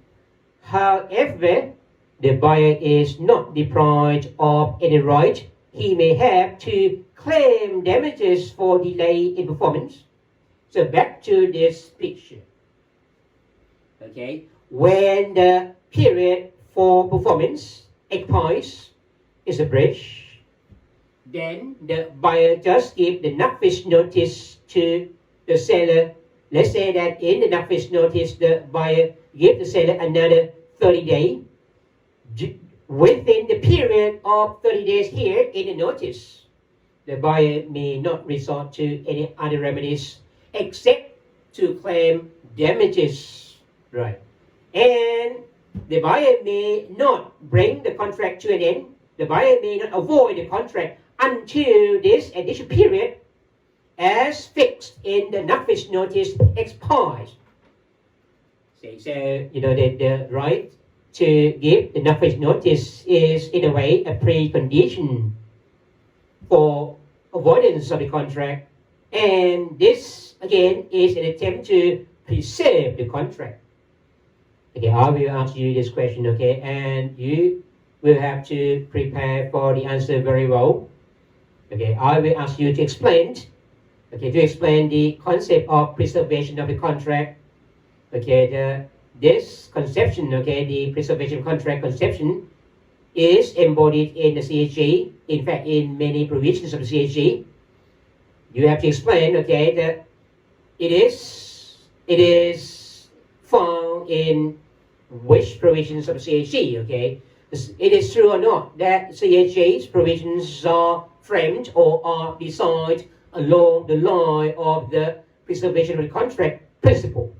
However, the buyer is not deprived of any right. He may have to claim damages for delay in performance. So back to this picture. Okay, when the period for performance expires is a breach, then the buyer just give the Nafta notice to the seller. Let's say that in the Nafta notice, the buyer give the seller another 30 days. Within the period of 30 days here in the notice, the buyer may not resort to any other remedies except to claim damages, right? And the buyer may not bring the contract to an end. The buyer may not avoid the contract until this additional period, as fixed in the Nafta notice, expires. So the right to give the Nafta notice is in a way a precondition for avoidance of the contract, and this again is an attempt to preserve the contract. Okay, I will ask you this question, okay, and you will have to prepare for the answer very well. Okay, I will ask you to explain the concept of preservation of the contract. Okay, this conception, okay, the preservation of contract conception is embodied in the CISG. In fact, in many provisions of the CISG, you have to explain, okay, that it is found in which provisions of the CISG, okay. It is true or not that CISG's provisions are framed or are designed along the line of the preservation of the contract principle.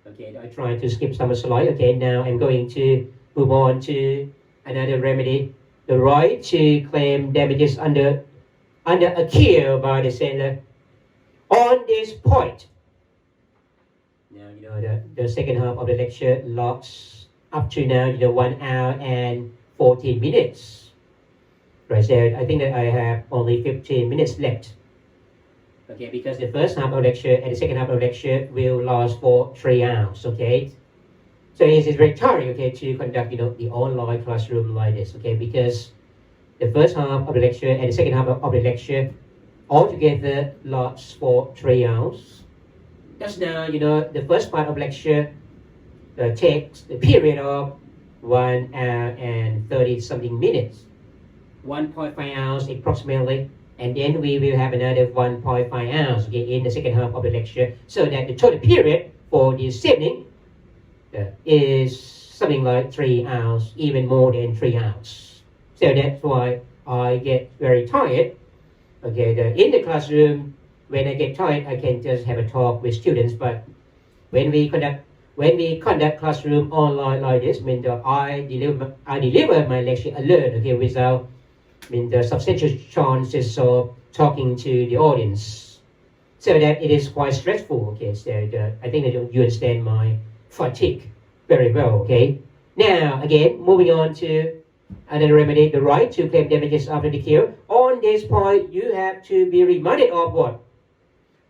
Okay, I tried to skip some slide. Okay, now I'm going to move on to another remedy, the right to claim damages under a cure by the seller. On this point, now the second half of the lecture lasts up to now 1 hour and 14 minutes. Right, so I think that I have only 15 minutes left. Okay, because the first half of the lecture and the second half of the lecture will last for 3 hours. Okay, so it is very tiring, okay, to conduct the online classroom like this. Okay, because the first half of the lecture and the second half of the lecture altogether lasts for 3 hours. That's now the first part of lecture takes the period of 1 hour and 30 something minutes, 1.5 hours approximately. And then we will have another 1.5 hours, okay, in the second half of the lecture, so that the total period for this evening is something like 3 hours, even more than 3 hours. So that's why I get very tired. Okay, in the classroom, when I get tired, I can just have a talk with students. But when we conduct classroom online like this, I deliver my lecture alone, okay, without the substantial chances of talking to the audience, so that it is quite stressful. Okay, so I think that you understand my fatigue very well. Okay, now again, moving on to another remedy, the right to claim damages after the cure. On this point, you have to be reminded of what?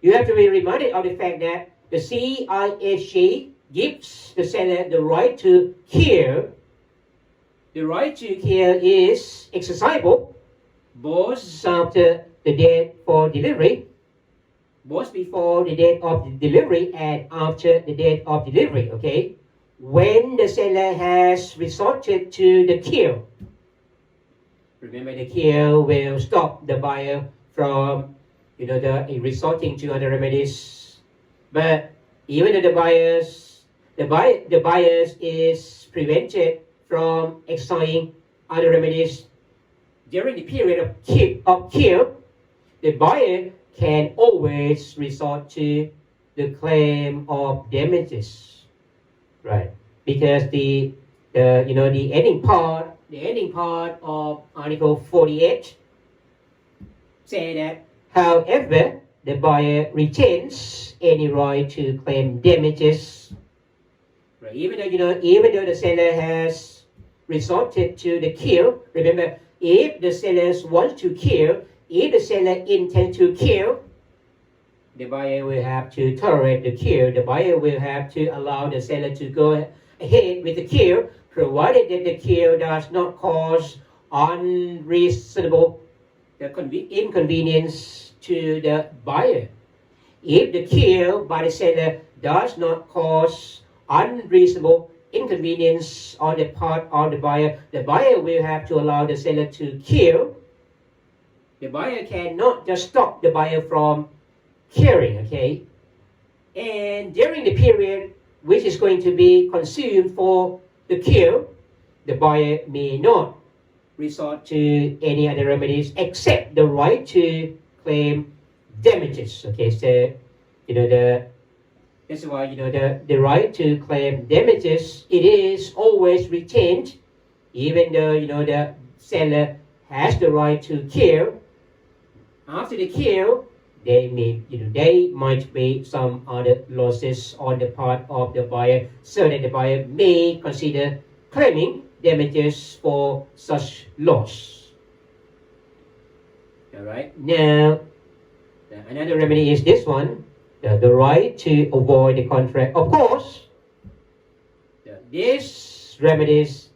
You have to be reminded of the fact that the CISG gives the seller the right to cure the right to kill is exercisable both after the date for delivery, both before the date of delivery and after the date of delivery, okay? When the seller has resorted to the kill, remember the kill will stop the buyer from, the resorting to other remedies. But even though the buyers is prevented from exercising other remedies during the period of kill, the buyer can always resort to the claim of damages, right? Because the ending part of Article 48 say that, however, the buyer retains any right to claim damages, right? Even though the seller has resorted to the kill. Remember, if the seller wants to kill, if the seller intends to kill, the buyer will have to tolerate the kill. The buyer will have to allow the seller to go ahead with the kill, provided that the kill does not cause unreasonable inconvenience to the buyer. If the kill by the seller does not cause unreasonable inconvenience on the part of the buyer will have to allow the seller to kill. The buyer cannot just stop the buyer from killing, okay? And during the period which is going to be consumed for the kill, the buyer may not resort to any other remedies except the right to claim damages, okay? So, that's why, the right to claim damages, it is always retained, even though, the seller has the right to kill. After the kill, they might be some other losses on the part of the buyer, so that the buyer may consider claiming damages for such loss. All right. Now, another remedy is this one. The right to avoid the contract. Of course, this remedies,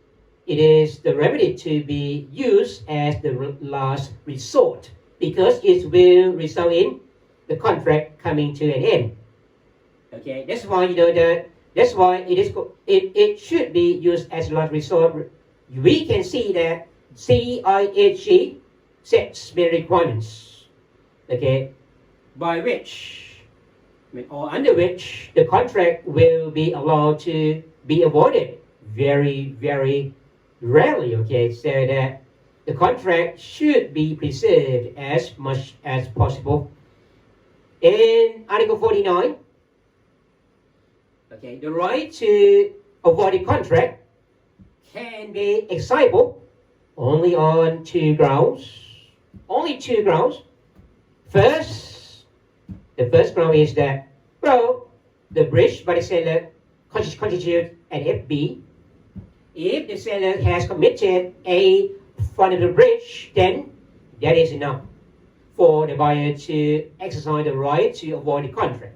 it is the remedy to be used as the last resort, because it will result in the contract coming to an end. Okay, that's why that's why it should be used as last resort. We can see that CISG sets many requirements, okay, by which or under which the contract will be allowed to be avoided very, very rarely, okay, so that the contract should be preserved as much as possible. In Article 49, okay, the right to avoid a contract can be exercisable only on two grounds. Only two grounds. The first ground is that, the breach by the seller constitutes an FB. If the seller has committed a fundamental breach, then that is enough for the buyer to exercise the right to avoid the contract.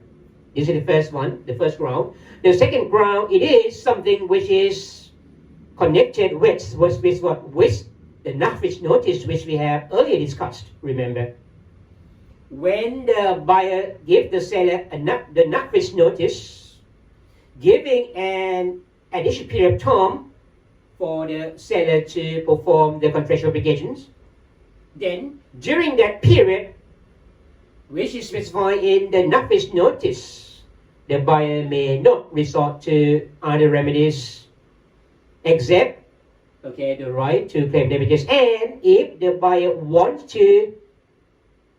This is the first one, the first ground. The second ground, it is something which is connected with the Nafta Notice, which we have earlier discussed, remember. When the buyer gives the seller the Nafta Notice, giving an additional period of time for the seller to perform the contractual obligations, then during that period, which is specified in the Nafta Notice, the buyer may not resort to other remedies except, the right to claim damages. And if the buyer wants to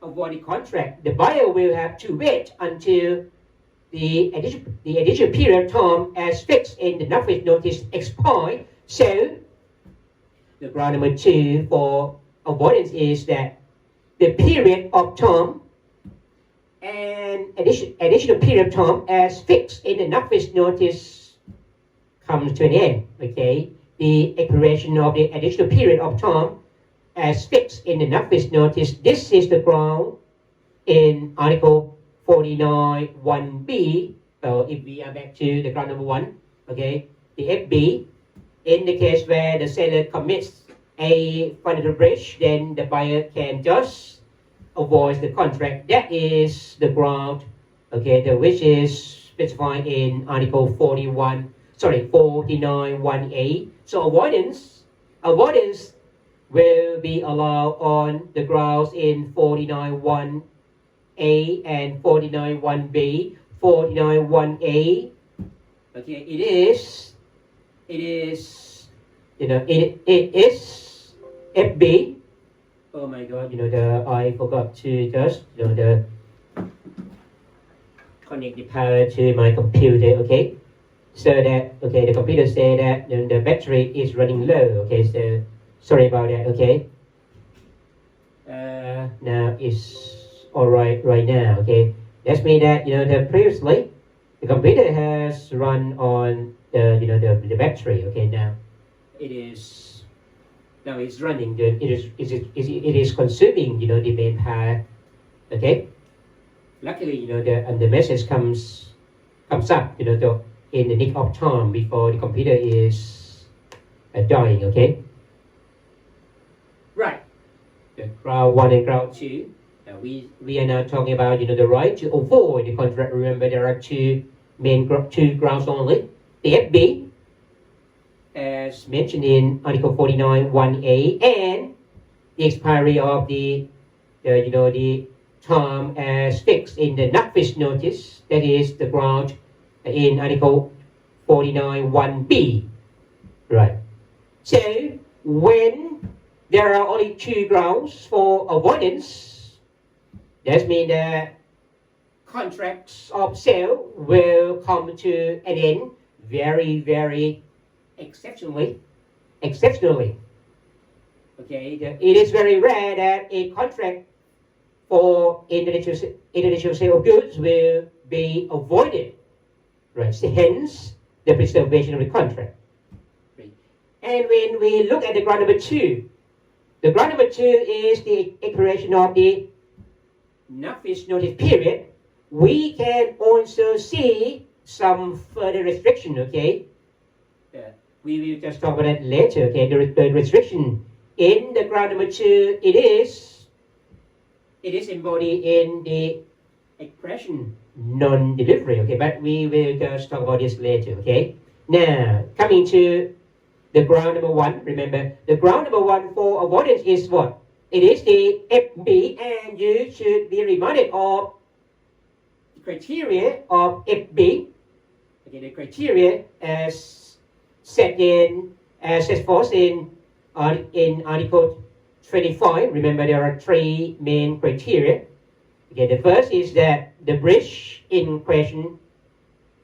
avoid the contract, the buyer will have to wait until the additional period of time as fixed in the Nafta Notice expires. So, the ground number 2 for avoidance is that the period of time and additional period of time as fixed in the Nafta Notice comes to an end. Okay, the expiration of the additional period of time as fixed in the Nafta Notice. This is the ground in Article 49 1b. So if we are back to the ground number 1, okay, the FB, in the case where the seller commits a financial breach, then the buyer can just avoid the contract. That is the ground, okay, which is specified in Article 49(1)(a). So avoidance will be allowed on the grounds in 49(1)(a) and 49(1)(b). 49(1)(a), okay, it is FB. Oh my God, I forgot to just the connect the power to my computer. Okay, so that the computer say that the battery is running low. Okay, so sorry about that. Okay, now it's all right now. Okay, that means that previously the computer has run on the battery. Okay, now it's running. It is consuming the main power. Okay, luckily the message comes up in the nick of time before the computer is dying. Okay, right. The ground 1 and ground 2. We are now talking about the right to avoid the contract. Remember, there are two grounds only. The FB, as mentioned in Article 49(1)(a), and the expiry of the term as fixed in the Nafta Notice. That is the ground in Article 49(1)(b). Right. So when there are only two grounds for avoidance, that means that contracts of sale will come to an end very, very exceptionally. Okay, it is very rare that a contract for intellectual sale of goods will be avoided. Right. So hence the preservation of the contract. Right. And when we look at the ground number 2, the ground number 2 is the expiration of the Nafta Notice period. We can also see some further restriction. Okay, we will just talk about that later. Okay, the restriction in the ground number 2, it is embodied in the expression non-delivery. Okay, but we will just talk about this later. Okay, now coming to the ground number 1. Remember, the ground number 1 for avoidance is what? It is the FB, and you should be reminded of the criteria of FB. Okay, the criteria as set forth in Article 25. Remember, there are 3 main criteria. Okay, the first is that the breach in question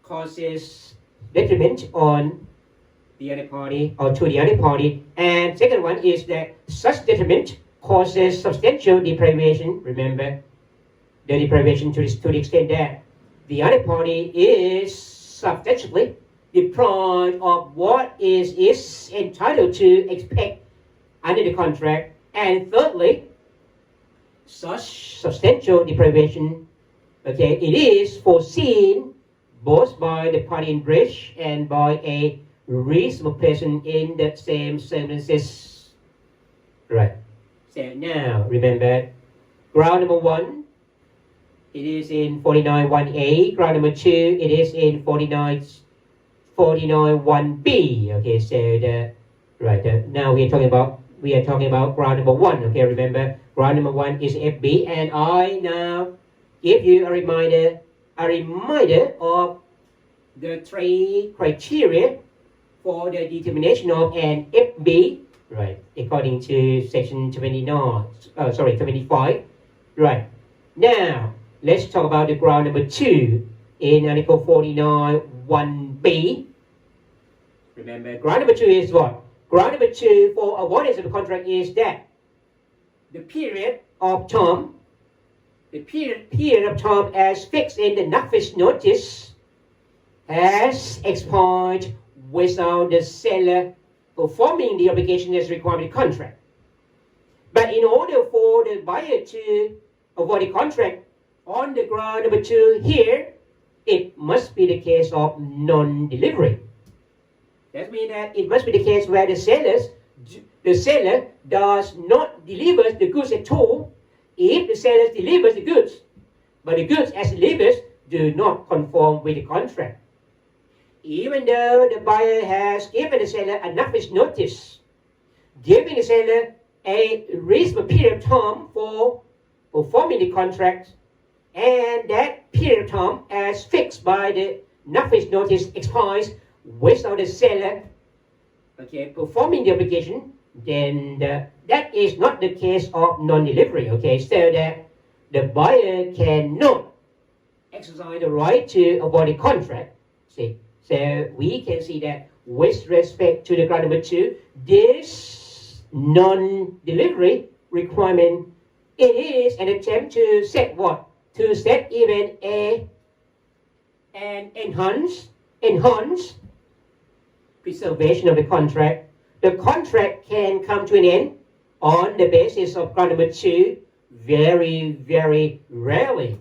causes detriment on the other party or to the other party, and second one is that such detriment causes substantial deprivation. Remember, the deprivation to the extent that the other party is substantially deprived of what is entitled to expect under the contract. And thirdly, such substantial deprivation, okay, it is foreseen both by the party in breach and by a reasonable person in the same circumstances. Right. So now, remember, ground number 1, it is in 49(1)(a). Ground number 2, it is in 49(1)(b). Okay, so now we are talking about ground number 1. Okay, remember, ground number 1 is FB, and I now give you a reminder of the 3 criteria for the determination of an FB. Right, according to section 25. Right. Now, let's talk about the ground number 2 in Article 49(1)(b). Remember, ground number 2 is what? Ground number 2 for avoidance of the contract is that the period of term as fixed in the Nafta Notice has expired without the seller performing the obligation as required by the contract. But in order for the buyer to avoid the contract on the ground number 2 here, it must be the case of non-delivery. That means that it must be the case where the seller does not deliver the goods at all. If the seller delivers the goods, but the goods as delivered do not conform with the contract, even though the buyer has given the seller enough notice, giving the seller a reasonable period of time for performing the contract, and that period of time as fixed by the Nafta Notice expires without the seller performing the obligation, then that is not the case of non-delivery. So that the buyer cannot exercise the right to avoid the contract. See, so we can see that with respect to the ground number 2, this non-delivery requirement, it is an attempt to set what? To set even an enhanced preservation of the contract. The contract can come to an end on the basis of ground number 2 very, very rarely.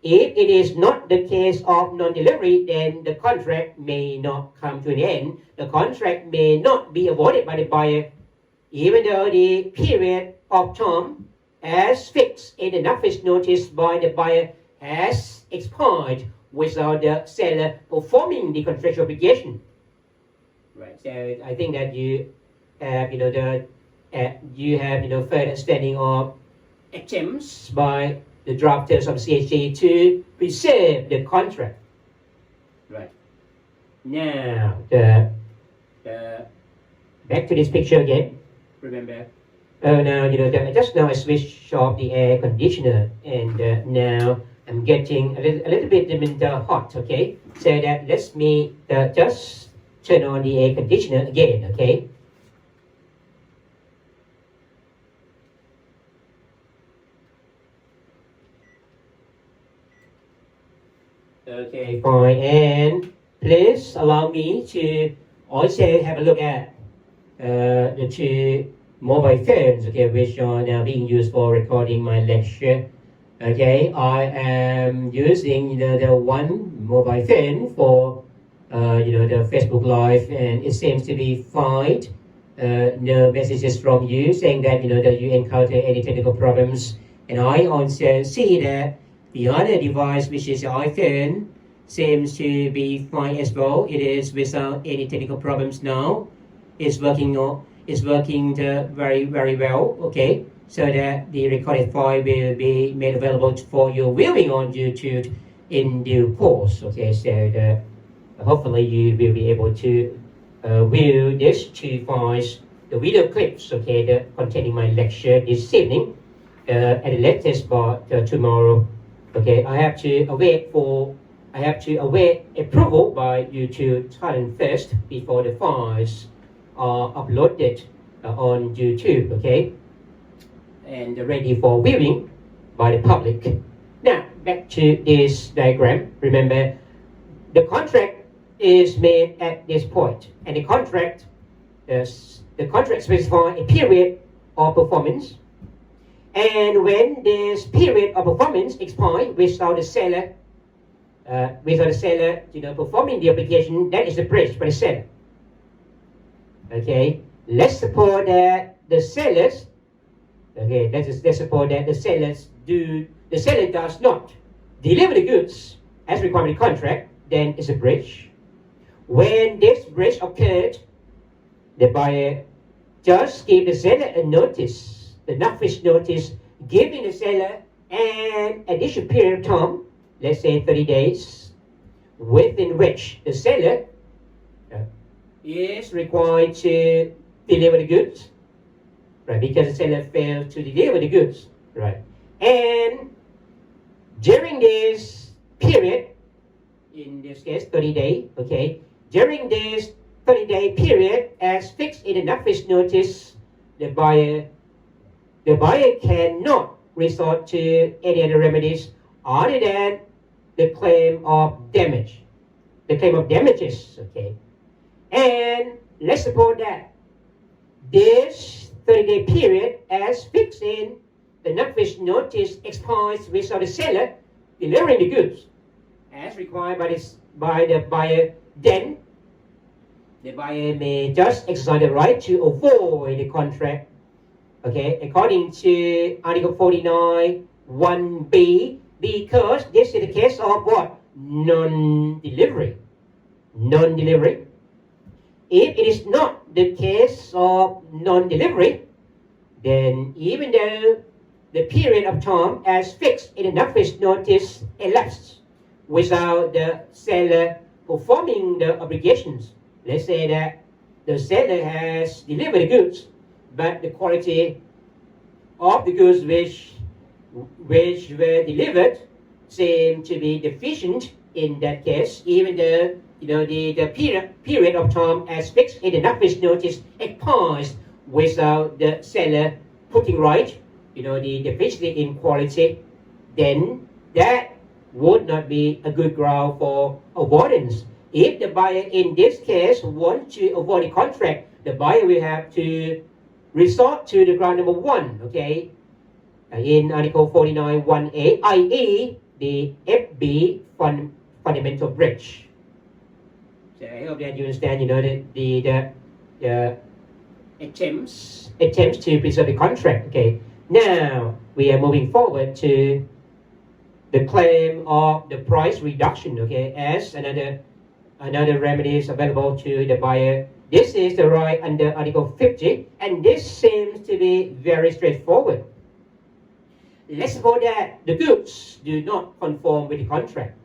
If it is not the case of non-delivery, then the contract may not come to an end. The contract may not be avoided by the buyer, even though the period of time as fixed in the Nafta Notice by the buyer has expired without the seller performing the contractual obligation. Right. So I think that you have, further understanding of attempts by the drafters of CISG to preserve the contract. Right. Now, back to this picture again. Remember? Just now I switched off the air conditioner, and now I'm getting a little bit hot. Okay. So that lets me just turn on the air conditioner again. Okay. Okay, fine. And please allow me to also have a look at the 2 mobile phones, which are now being used for recording my lecture. Okay, I am using the one mobile phone for the Facebook Live, and it seems to be fine. No messages from you saying that that you encounter any technical problems, and I also see that the other device, which is the iPhone, seems to be fine as well. It is without any technical problems now. It's working very, very well. Okay, so that the recorded file will be made available for your viewing on YouTube in due course. Okay, so that hopefully you will be able to view these 2 files, the video clips, containing my lecture this evening, at the latest by tomorrow. Okay, I have to await approval by YouTube Thailand first before the files are uploaded on YouTube. Okay, and ready for viewing by the public. Now back to this diagram. Remember, the contract is made at this point, and the contract specifies a period of performance. And when this period of performance expires without the seller performing the obligation, that is a breach by the seller. Okay, let's suppose that the sellers. Okay, let's suppose that the seller does not deliver the goods as required by the contract, then it's a breach. When this breach occurred, the buyer just gave the seller a notice. The Nafta Notice, giving the seller an additional period of time, let's say 30 days, within which the seller is required to deliver the goods, right? Because the seller failed to deliver the goods, right? And during this period, in this case 30 days, okay, during this 30-day period as fixed in the Nafta Notice, the buyer cannot resort to any other remedies other than the claim of damage. The claim of damages, okay? And let's suppose that this 30-day period as fixed in the Nafta Notice expires without the seller delivering the goods as required by the buyer. Then the buyer may just exercise the right to avoid the contract. Okay, according to Article 49, 1b, because this is the case of what? Non-delivery. Non-delivery. If it is not the case of non-delivery, then even though the period of time as fixed in the Nafta Notice elapsed without the seller performing the obligations, let's say that the seller has delivered the goods, but the quality of the goods which were delivered seem to be deficient in that case, even though the period of time as fixed in the Nafta Notice expires without the seller putting right, the deficiency in quality, then that would not be a good ground for avoidance. If the buyer in this case wants to avoid the contract, the buyer will have to resort to the ground number 1, okay, in Article 49, 1a, i.e. the FB fundamental breach. So I hope that you understand, the attempts to preserve the contract. Okay. Now we are moving forward to the claim of the price reduction. Okay, as another remedy is available to the buyer. This is the right under Article 50, and this seems to be very straightforward. Let's suppose that the goods do not conform with the contract.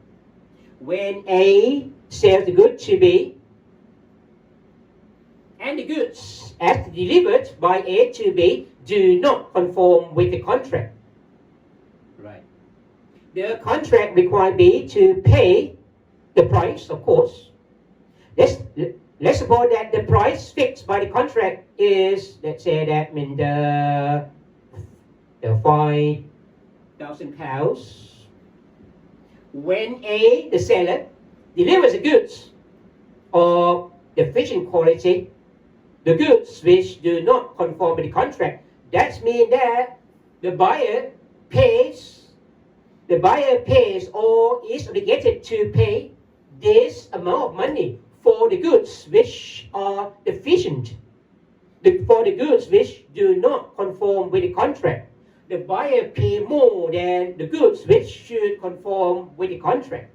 When A sells the good to B, and the goods as delivered by A to B do not conform with the contract. Right. The contract requires B to pay the price, of course. Let's suppose that the price fixed by the contract is, let's say that the £5,000. When A, the seller, delivers the goods of deficient quality, the goods which do not conform with the contract, that means that the buyer pays or is obligated to pay this amount of money for the goods which are deficient, for the goods which do not conform with the contract. The buyer pay more than the goods which should conform with the contract.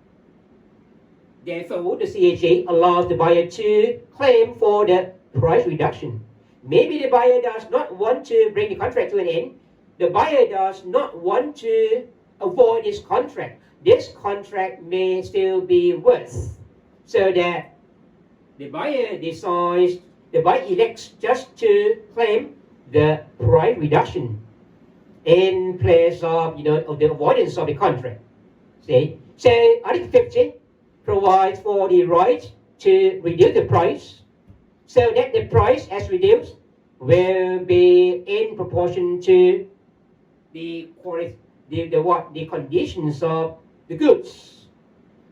Therefore, the CISG allows the buyer to claim for the price reduction. Maybe the buyer does not want to bring the contract to an end. The buyer does not want to avoid this contract. This contract may still be worth, so that the buyer elects just to claim the price reduction in place of of the avoidance of the contract. See, so Article 50 provides for the right to reduce the price, so that the price as reduced will be in proportion to the quality, the conditions of the goods.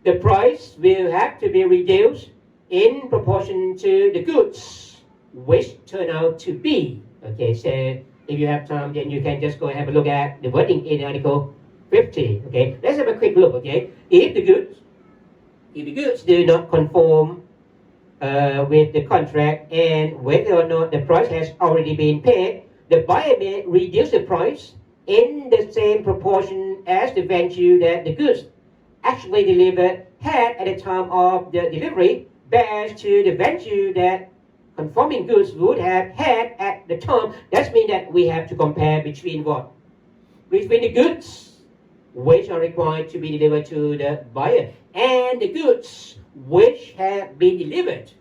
The price will have to be reduced in proportion to the goods which turn out to be. Okay, so if you have time, then you can just go and have a look at the wording in Article 50. Okay, let's have a quick look. Okay, if the goods do not conform with the contract, and whether or not the price has already been paid, the buyer may reduce the price in the same proportion as the value that the goods actually delivered had at the time of the delivery, bears to the value that conforming goods would have had at the time. That means that we have to compare between what? Between the goods which are required to be delivered to the buyer and the goods which have been delivered.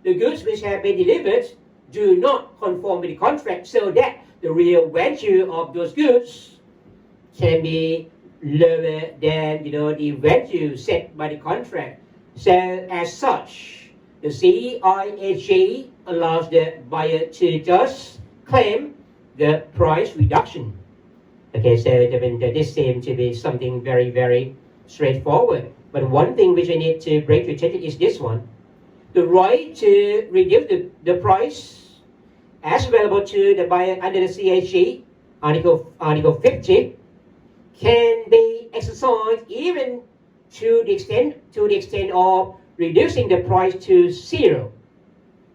The goods which have been delivered do not conform with the contract, so that the real value of those goods can be lower than the value set by the contract. So as such, the CISG allows the buyer to just claim the price reduction. Okay, so this seems to be something very, very straightforward. But one thing which I need to bring to attention is this one. The right to reduce the price as available to the buyer under the CISG, Article 50, can be exercised even to the extent of reducing the price to zero.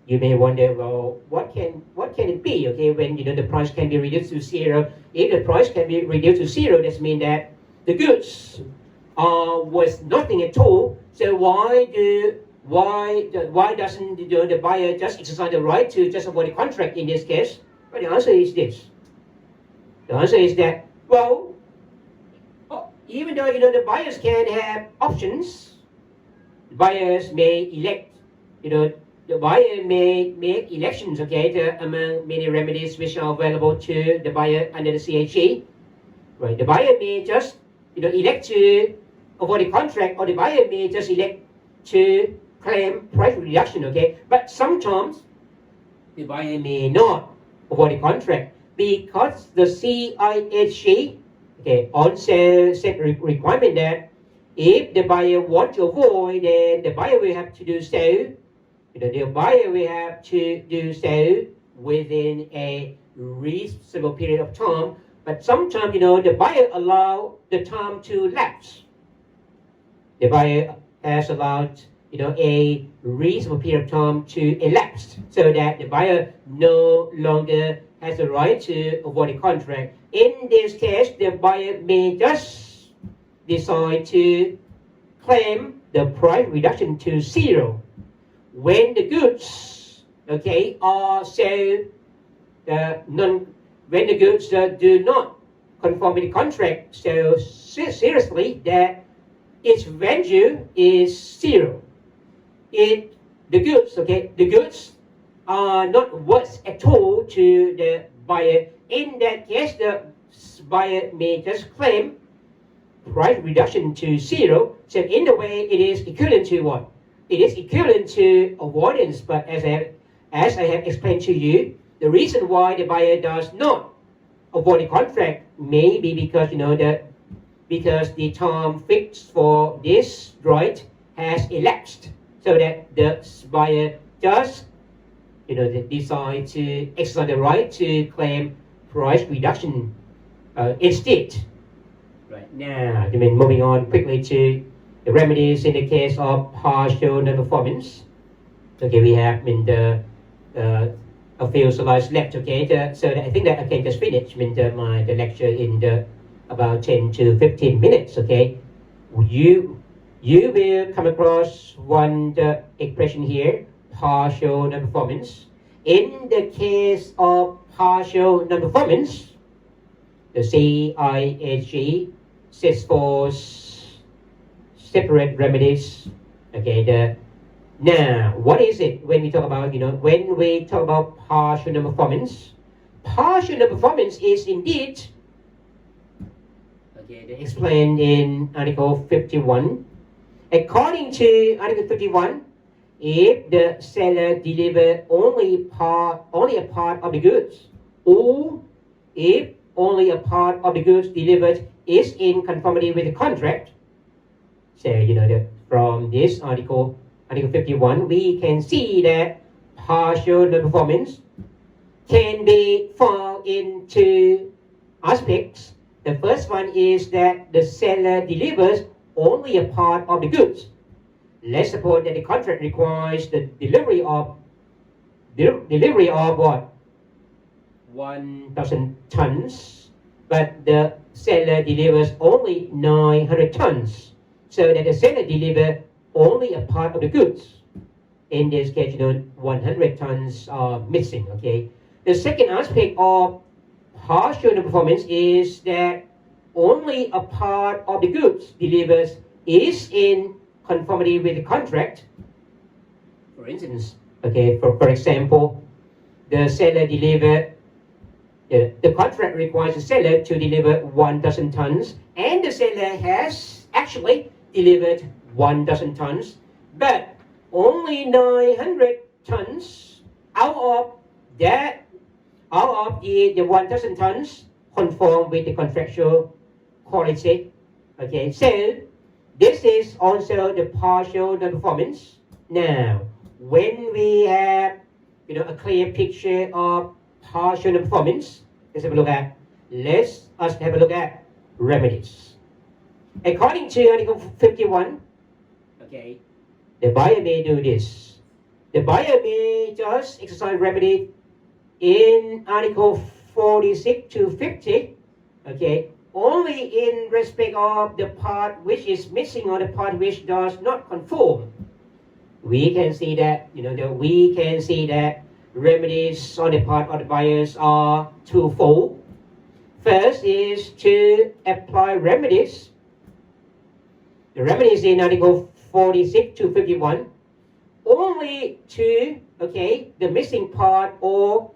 You may wonder, well, what can it be? Okay, when the price can be reduced to zero. If the price can be reduced to zero, that means that the goods was nothing at all. So why doesn't the buyer just exercise the right to just avoid the contract in this case? Well, the answer is this. The answer is that, well, even though the buyers can have options, buyers may elect, the buyer may make elections, okay, among many remedies which are available to the buyer under the CISG. Right? The buyer may just, elect to avoid the contract, or the buyer may just elect to claim price reduction, okay. But sometimes the buyer may not avoid the contract because the CISG, okay, also set requirement that if the buyer wants to avoid, then the buyer will have to do so. The buyer will have to do so within a reasonable period of time. But sometimes, the buyer allow the time to lapse. The buyer has allowed, a reasonable period of time to elapse so that the buyer no longer has the right to avoid the contract. In this case, the buyer may just decide to claim the price reduction to zero when the goods, okay, are so when the goods do not conform with the contract so seriously that its value is zero. The goods are not worth at all to the buyer. In that case, the buyer may just claim price reduction to zero. So in a way, it is equivalent to what? It is equivalent to avoidance. But as I have explained to you, the reason why the buyer does not avoid the contract may be because because the time fixed for this right has elapsed, so that the buyer does decide to exercise the right to claim price reduction instead. Right now, moving on quickly to the remedies in the case of partial non-performance. Okay, we have a few slides left. Okay, so I think that I can just finish the lecture in about 10 to 15 minutes. Okay, you will come across one expression here, partial non-performance. In the case of partial non-performance, the CISG sets for separate remedies. Okay, now what is it when we talk about partial non-performance? Partial non-performance is indeed explained in Article 51. According to Article 51, if the seller delivers only a part of the goods, or if only a part of the goods delivered is in conformity with the contract, so from this Article 51, we can see that partial non-performance can be found in two aspects. The first one is that the seller delivers only a part of the goods. Let's suppose that the contract requires the delivery of what? 1,000 tons, but the seller delivers only 900 tons. So that the seller delivers only a part of the goods. In this case, 100 tons are missing. Okay. The second aspect of partial non-performance is that only a part of the goods delivered is in conformity with the contract. For instance, okay, for example, the seller delivered. The contract requires the seller to deliver 1,000 tons, and the seller has actually delivered 1,000 tons, but only 900 tons out of the 1,000 tons conform with the contractual quality. Okay, so this is also the partial non-performance. Now, when we have a clear picture of partial non-performance, let's have a look at remedies. According to Article 51, okay, the buyer may do this. The buyer may just exercise remedy in Article 46 to 50, okay, only in respect of the part which is missing or the part which does not conform. We can see that, we can see that remedies on the part of the buyers are twofold. First is to apply remedies. The remedies in Article 46 to 51 only to, the missing part or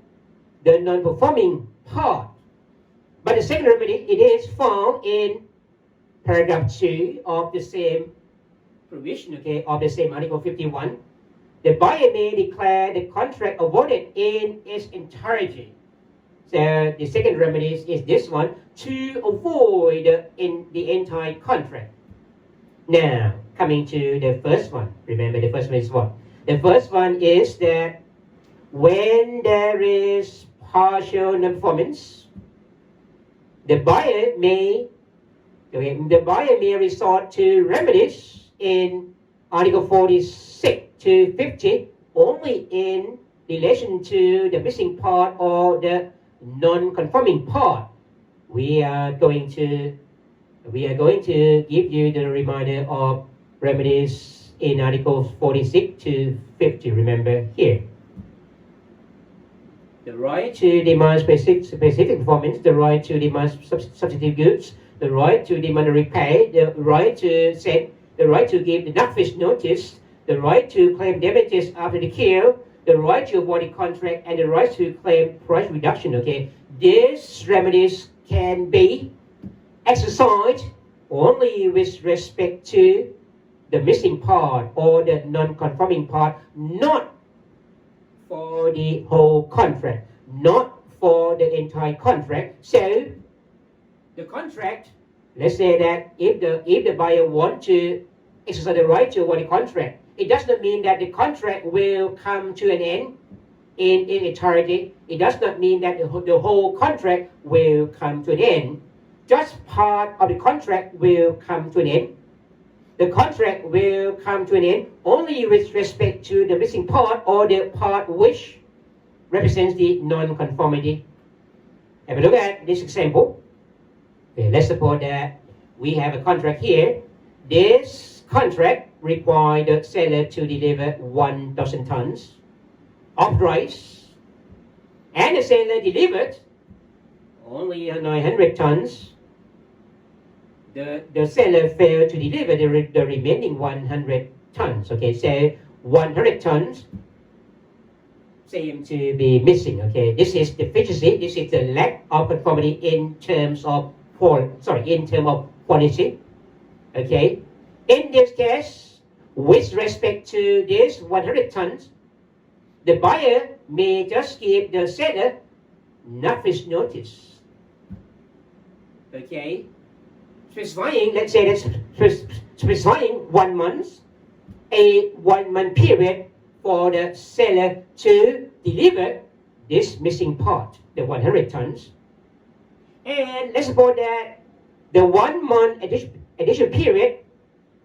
the non-performing part. But the second remedy, it is found in paragraph 2 of the same provision, of the same Article 51. The buyer may declare the contract awarded in its entirety. So the second remedy is this one, to avoid in the entire contract. Now, coming to the first one. Remember, the first one is what? The first one is that when there is partial non-performance, the buyer may resort to remedies in Article 46 to 50 only in relation to the missing part or the non-conforming part. We are going to give you the reminder of remedies in Articles 46 to 50. Remember here. The right to demand specific performance, the right to demand substantive goods, the right to demand a repay, the right to send, the right to give the Nafta Notice, the right to claim damages after the kill, the right to avoid the contract, and the right to claim price reduction. These remedies can be exercised only with respect to the missing part or the non-conforming part, not for the whole contract, not for the entire contract. So the contract, let's say that if the buyer wants to exercise the right to avoid the contract, it does not mean that the contract will come to an end in entirety. It does not mean that the whole contract will come to an end. Just part of the contract will come to an end. The contract will come to an end only with respect to the missing part or the part which represents the non-conformity. Have a look at this example. Let's suppose that we have a contract here. This contract requires the seller to deliver 1,000 tons of rice, and the seller delivered only 900 tons. The seller failed to deliver the remaining 100 tons. So 100 tons seem to be missing. This is deficiency. This is the lack of conformity in terms of quality. In this case, with respect to this 100 tons, the buyer may just give the seller Nafta Notice. Specifying, let's say that's specifying 1 month, a 1 month period for the seller to deliver this missing part, the 100 tons. And let's suppose that the 1 month additional period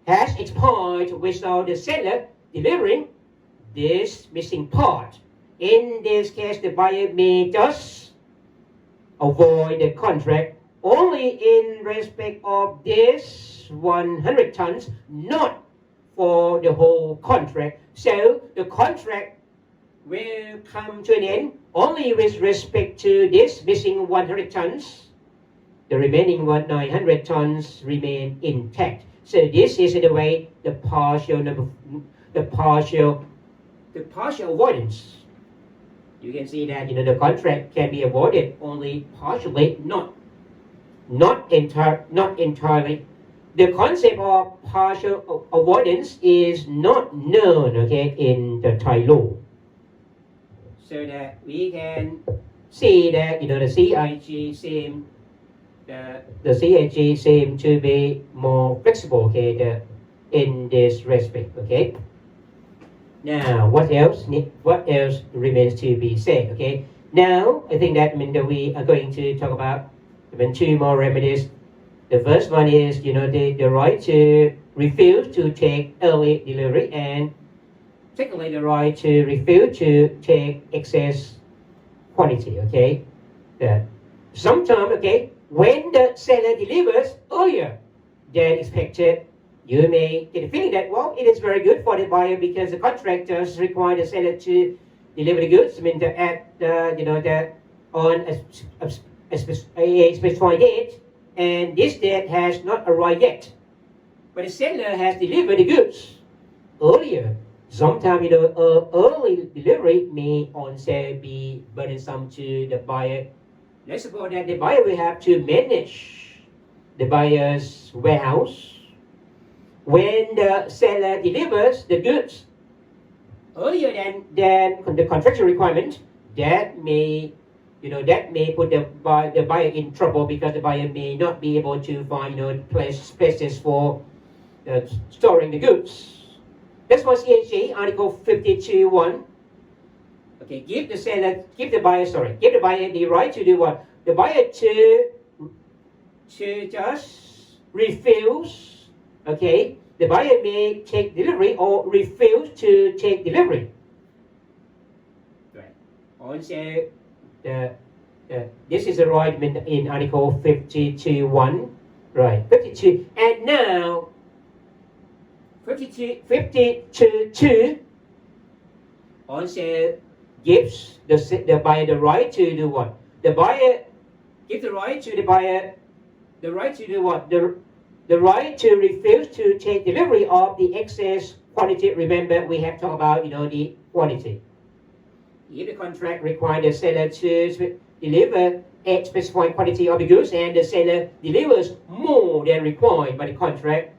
has expired without the seller delivering this missing part. In this case, the buyer may just avoid the contract only in respect of this 100 tons, not for the whole contract. So the contract will come to an end only with respect to this missing 100 tons. The remaining 900 tons remain intact. So this is in a way the partial avoidance. You can see that the contract can be avoided only partially, not entirely. The concept of partial avoidance is not known, in the Thai law. So that we can see that the CISG seem to be more flexible, in this respect. Now, what else remains to be said? Now, I think that we are going to talk about 2 more remedies. The first one is, the right to refuse to take early delivery, and Secondly, the right to refuse to take excess quantity, okay? Sometimes, okay, when the seller delivers earlier than expected, you may get a feeling that, well, it is very good for the buyer because the contractors require the seller to deliver the goods. I mean, that on a specified date, and this date has not arrived yet. But the seller has delivered the goods earlier. Sometimes, early delivery may also be burdensome to the buyer. Let's suppose that the buyer will have to manage the buyer's warehouse. When the seller delivers the goods earlier than the contractual requirement, that may put the buyer in trouble because the buyer may not be able to find places for storing the goods. That's what CISG Article 52.1. Okay, give the buyer the right to do what? The buyer to just refuse. Okay, the buyer may take delivery or refuse to take delivery. Right. Also, this is a right in Article 52.1. Right, 52. And now, 52.2 also gives the buyer the right to do what? The buyer gives the right to the buyer the right to do what? The right to refuse to take delivery of the excess quantity. Remember, we have talked about the quantity. If the contract requires the seller to deliver a specified quantity of the goods and the seller delivers more than required by the contract,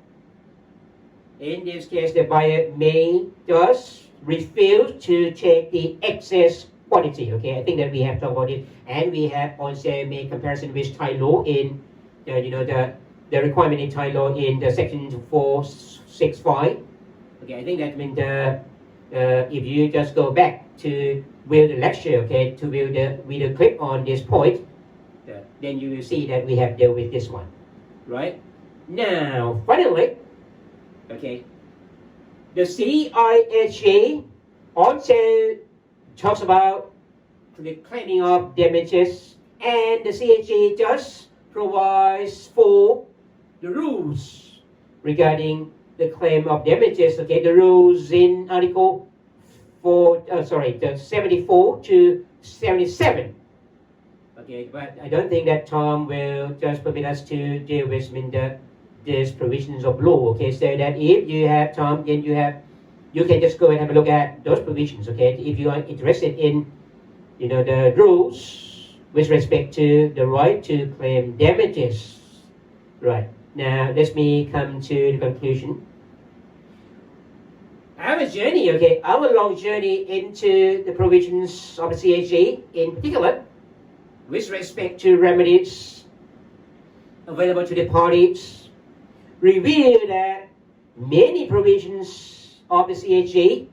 in this case, the buyer may just refuse to take the excess quantity. Okay, I think that we have talked about it, and we have also made comparison with Thai law in the requirement in Thai law in the section 465. Okay, I think that means if you just go back to view the lecture, okay, to view the video clip on this point, then you will see that we have dealt with this one, right? Now, finally. Okay, the CISG also talks about the claiming of damages, and the CISG just provides for the rules regarding the claim of damages. Okay, the rules in Article 74 to 77. Okay, but I don't think that Tom will just permit us to deal with these provisions of law. Okay, so that if you have time, then you can just go and have a look at those provisions. Okay, if you are interested in the rules with respect to the right to claim damages. Right, now let me come to the conclusion. Our long journey into the provisions of the CISG, in particular with respect to remedies available to the parties, reveal that many provisions of the CISG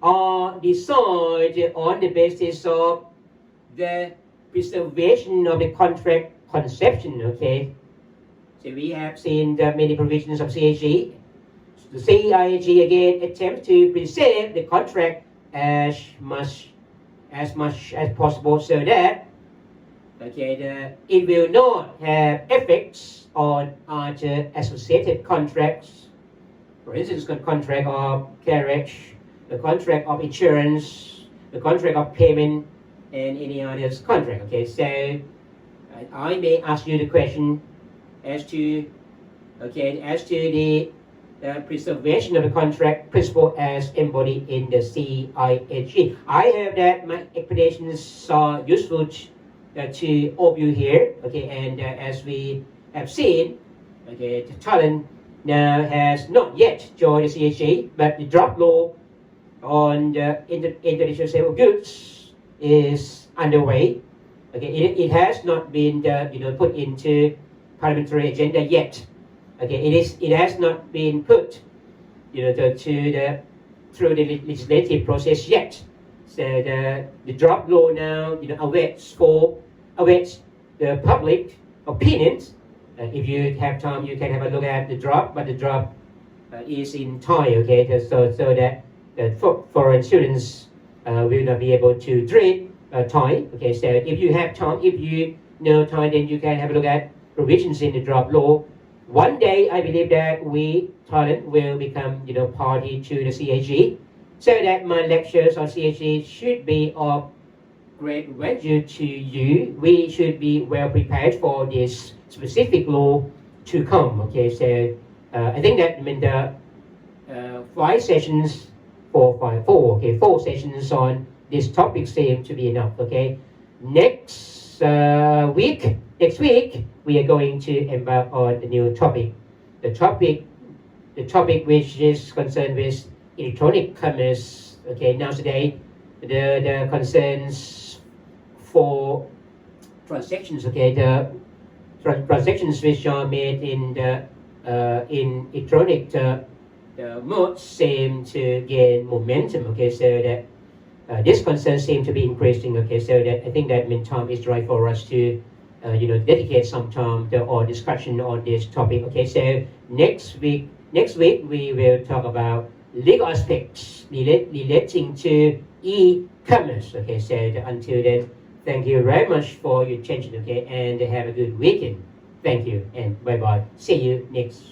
are designed on the basis of the preservation of the contract conception. Okay, so we have seen the many provisions of CISG. The CISG again attempts to preserve the contract as much as possible, so that it will not have effects on other associated contracts. For instance, the contract of carriage, the contract of insurance, the contract of payment, and any other contract. Okay, so I may ask you the question as to the preservation of the contract principle as embodied in the CISG. I hope that my explanations are useful to all of you here. Okay, and as we have seen, okay, Thailand now has not yet joined the CISG, but the draft law on the international sale of goods is underway. Okay, it has not been put into parliamentary agenda yet. Okay, it has not been put through the legislative process yet. So the draft law now awaits the public opinions. If you have time, you can have a look at the draft, but the draft is in Thai. Okay, so that that foreign students will not be able to read Thai. Okay, so if you have time, if you know Thai, then you can have a look at provisions in the draft law. One day, I believe that we, Thailand, will become, party to the CISG, so that my lectures on CISG should be of great value to you. We should be well prepared for this specific law to come. Okay, so I think that the 5 sessions, 4, 4 sessions on this topic seem to be enough. Okay, next week we are going to embark on a new topic. The topic which is concerned with electronic commerce. Okay, nowadays the concerns for transactions. Okay, the transactions which are made in the in electronic modes seem to gain momentum. Okay, so that this concern seems to be increasing. Okay, so that I think that time is right for us to dedicate some time to our discussion on this topic. Okay, so next week we will talk about legal aspects relating to e-commerce. Okay, so until then, thank you very much for your attention. Okay, and have a good weekend. Thank you and bye bye. See you next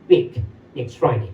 week, next Friday.